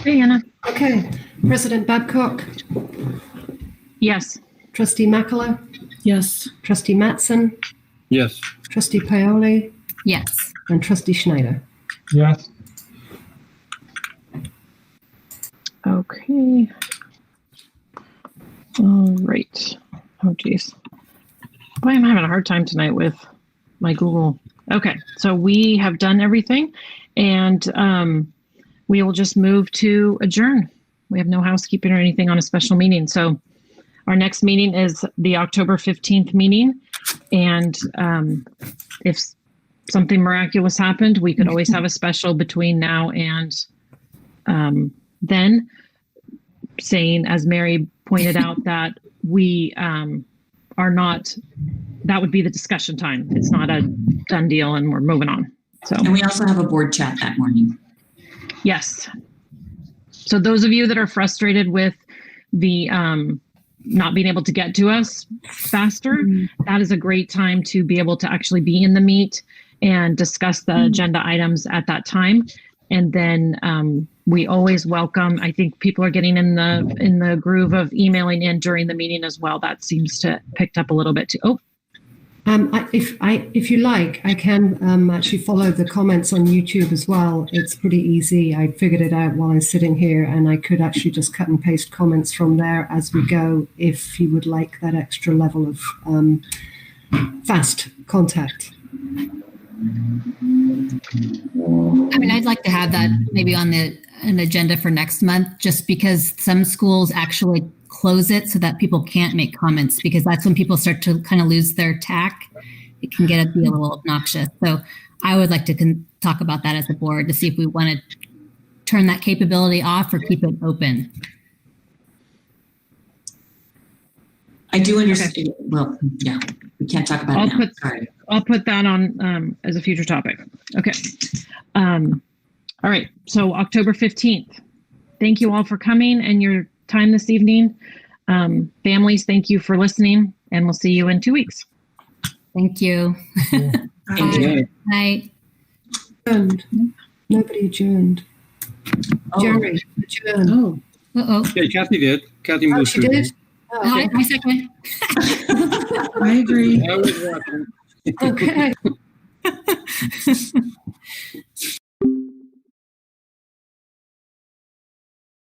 Hey, Anna. Okay. President Babcock, Yes. Trustee Makala, Yes. Trustee Matson, Yes. Trustee Paoli, Yes. and Trustee Schneider. Yes. Okay. All right. Oh, geez. Boy, I'm having a hard time tonight with my Google. Okay, so we have done everything, and we will just move to adjourn. We have no housekeeping or anything on a special meeting. So our next meeting is the October 15th meeting. And if something miraculous happened, we could always have a special between now and then, saying, as Mary pointed out, that we are not, that would be the discussion time. It's not a done deal and we're moving on. So, And we also have a board chat that morning. yes. So those of you that are frustrated with the not being able to get to us faster, that is a great time to be able to actually be in the meet and discuss the agenda items at that time. And then we always welcome, I think people are getting in the groove of emailing in during the meeting as well. That seems to picked up a little bit too. Oh. If you like, I can actually follow the comments on YouTube as well. It's pretty easy. I figured it out while I'm sitting here, and I could actually just cut and paste comments from there as we go if you would like that extra level of fast contact. I mean, I'd like to have that maybe on an agenda for next month, just because some schools actually close it so that people can't make comments, because that's when people start to kind of lose their tack. It can get to be a little obnoxious. So I would like to talk about that as a board to see if we want to turn that capability off or keep it open. I do understand. Okay. Well, yeah, we can't talk about it now. Sorry. I'll put that on as a future topic. Okay. All right. So October 15th. Thank you all for coming and your time this evening. Families, thank you for listening, and we'll see you in 2 weeks. Thank you. Thank you. Night. Nobody adjourned. Oh. Jerry, adjourned. Oh. Uh-oh. Yeah, Kathy did. Kathy moved. She did? Oh, okay. I second. I agree. I was watching. Okay.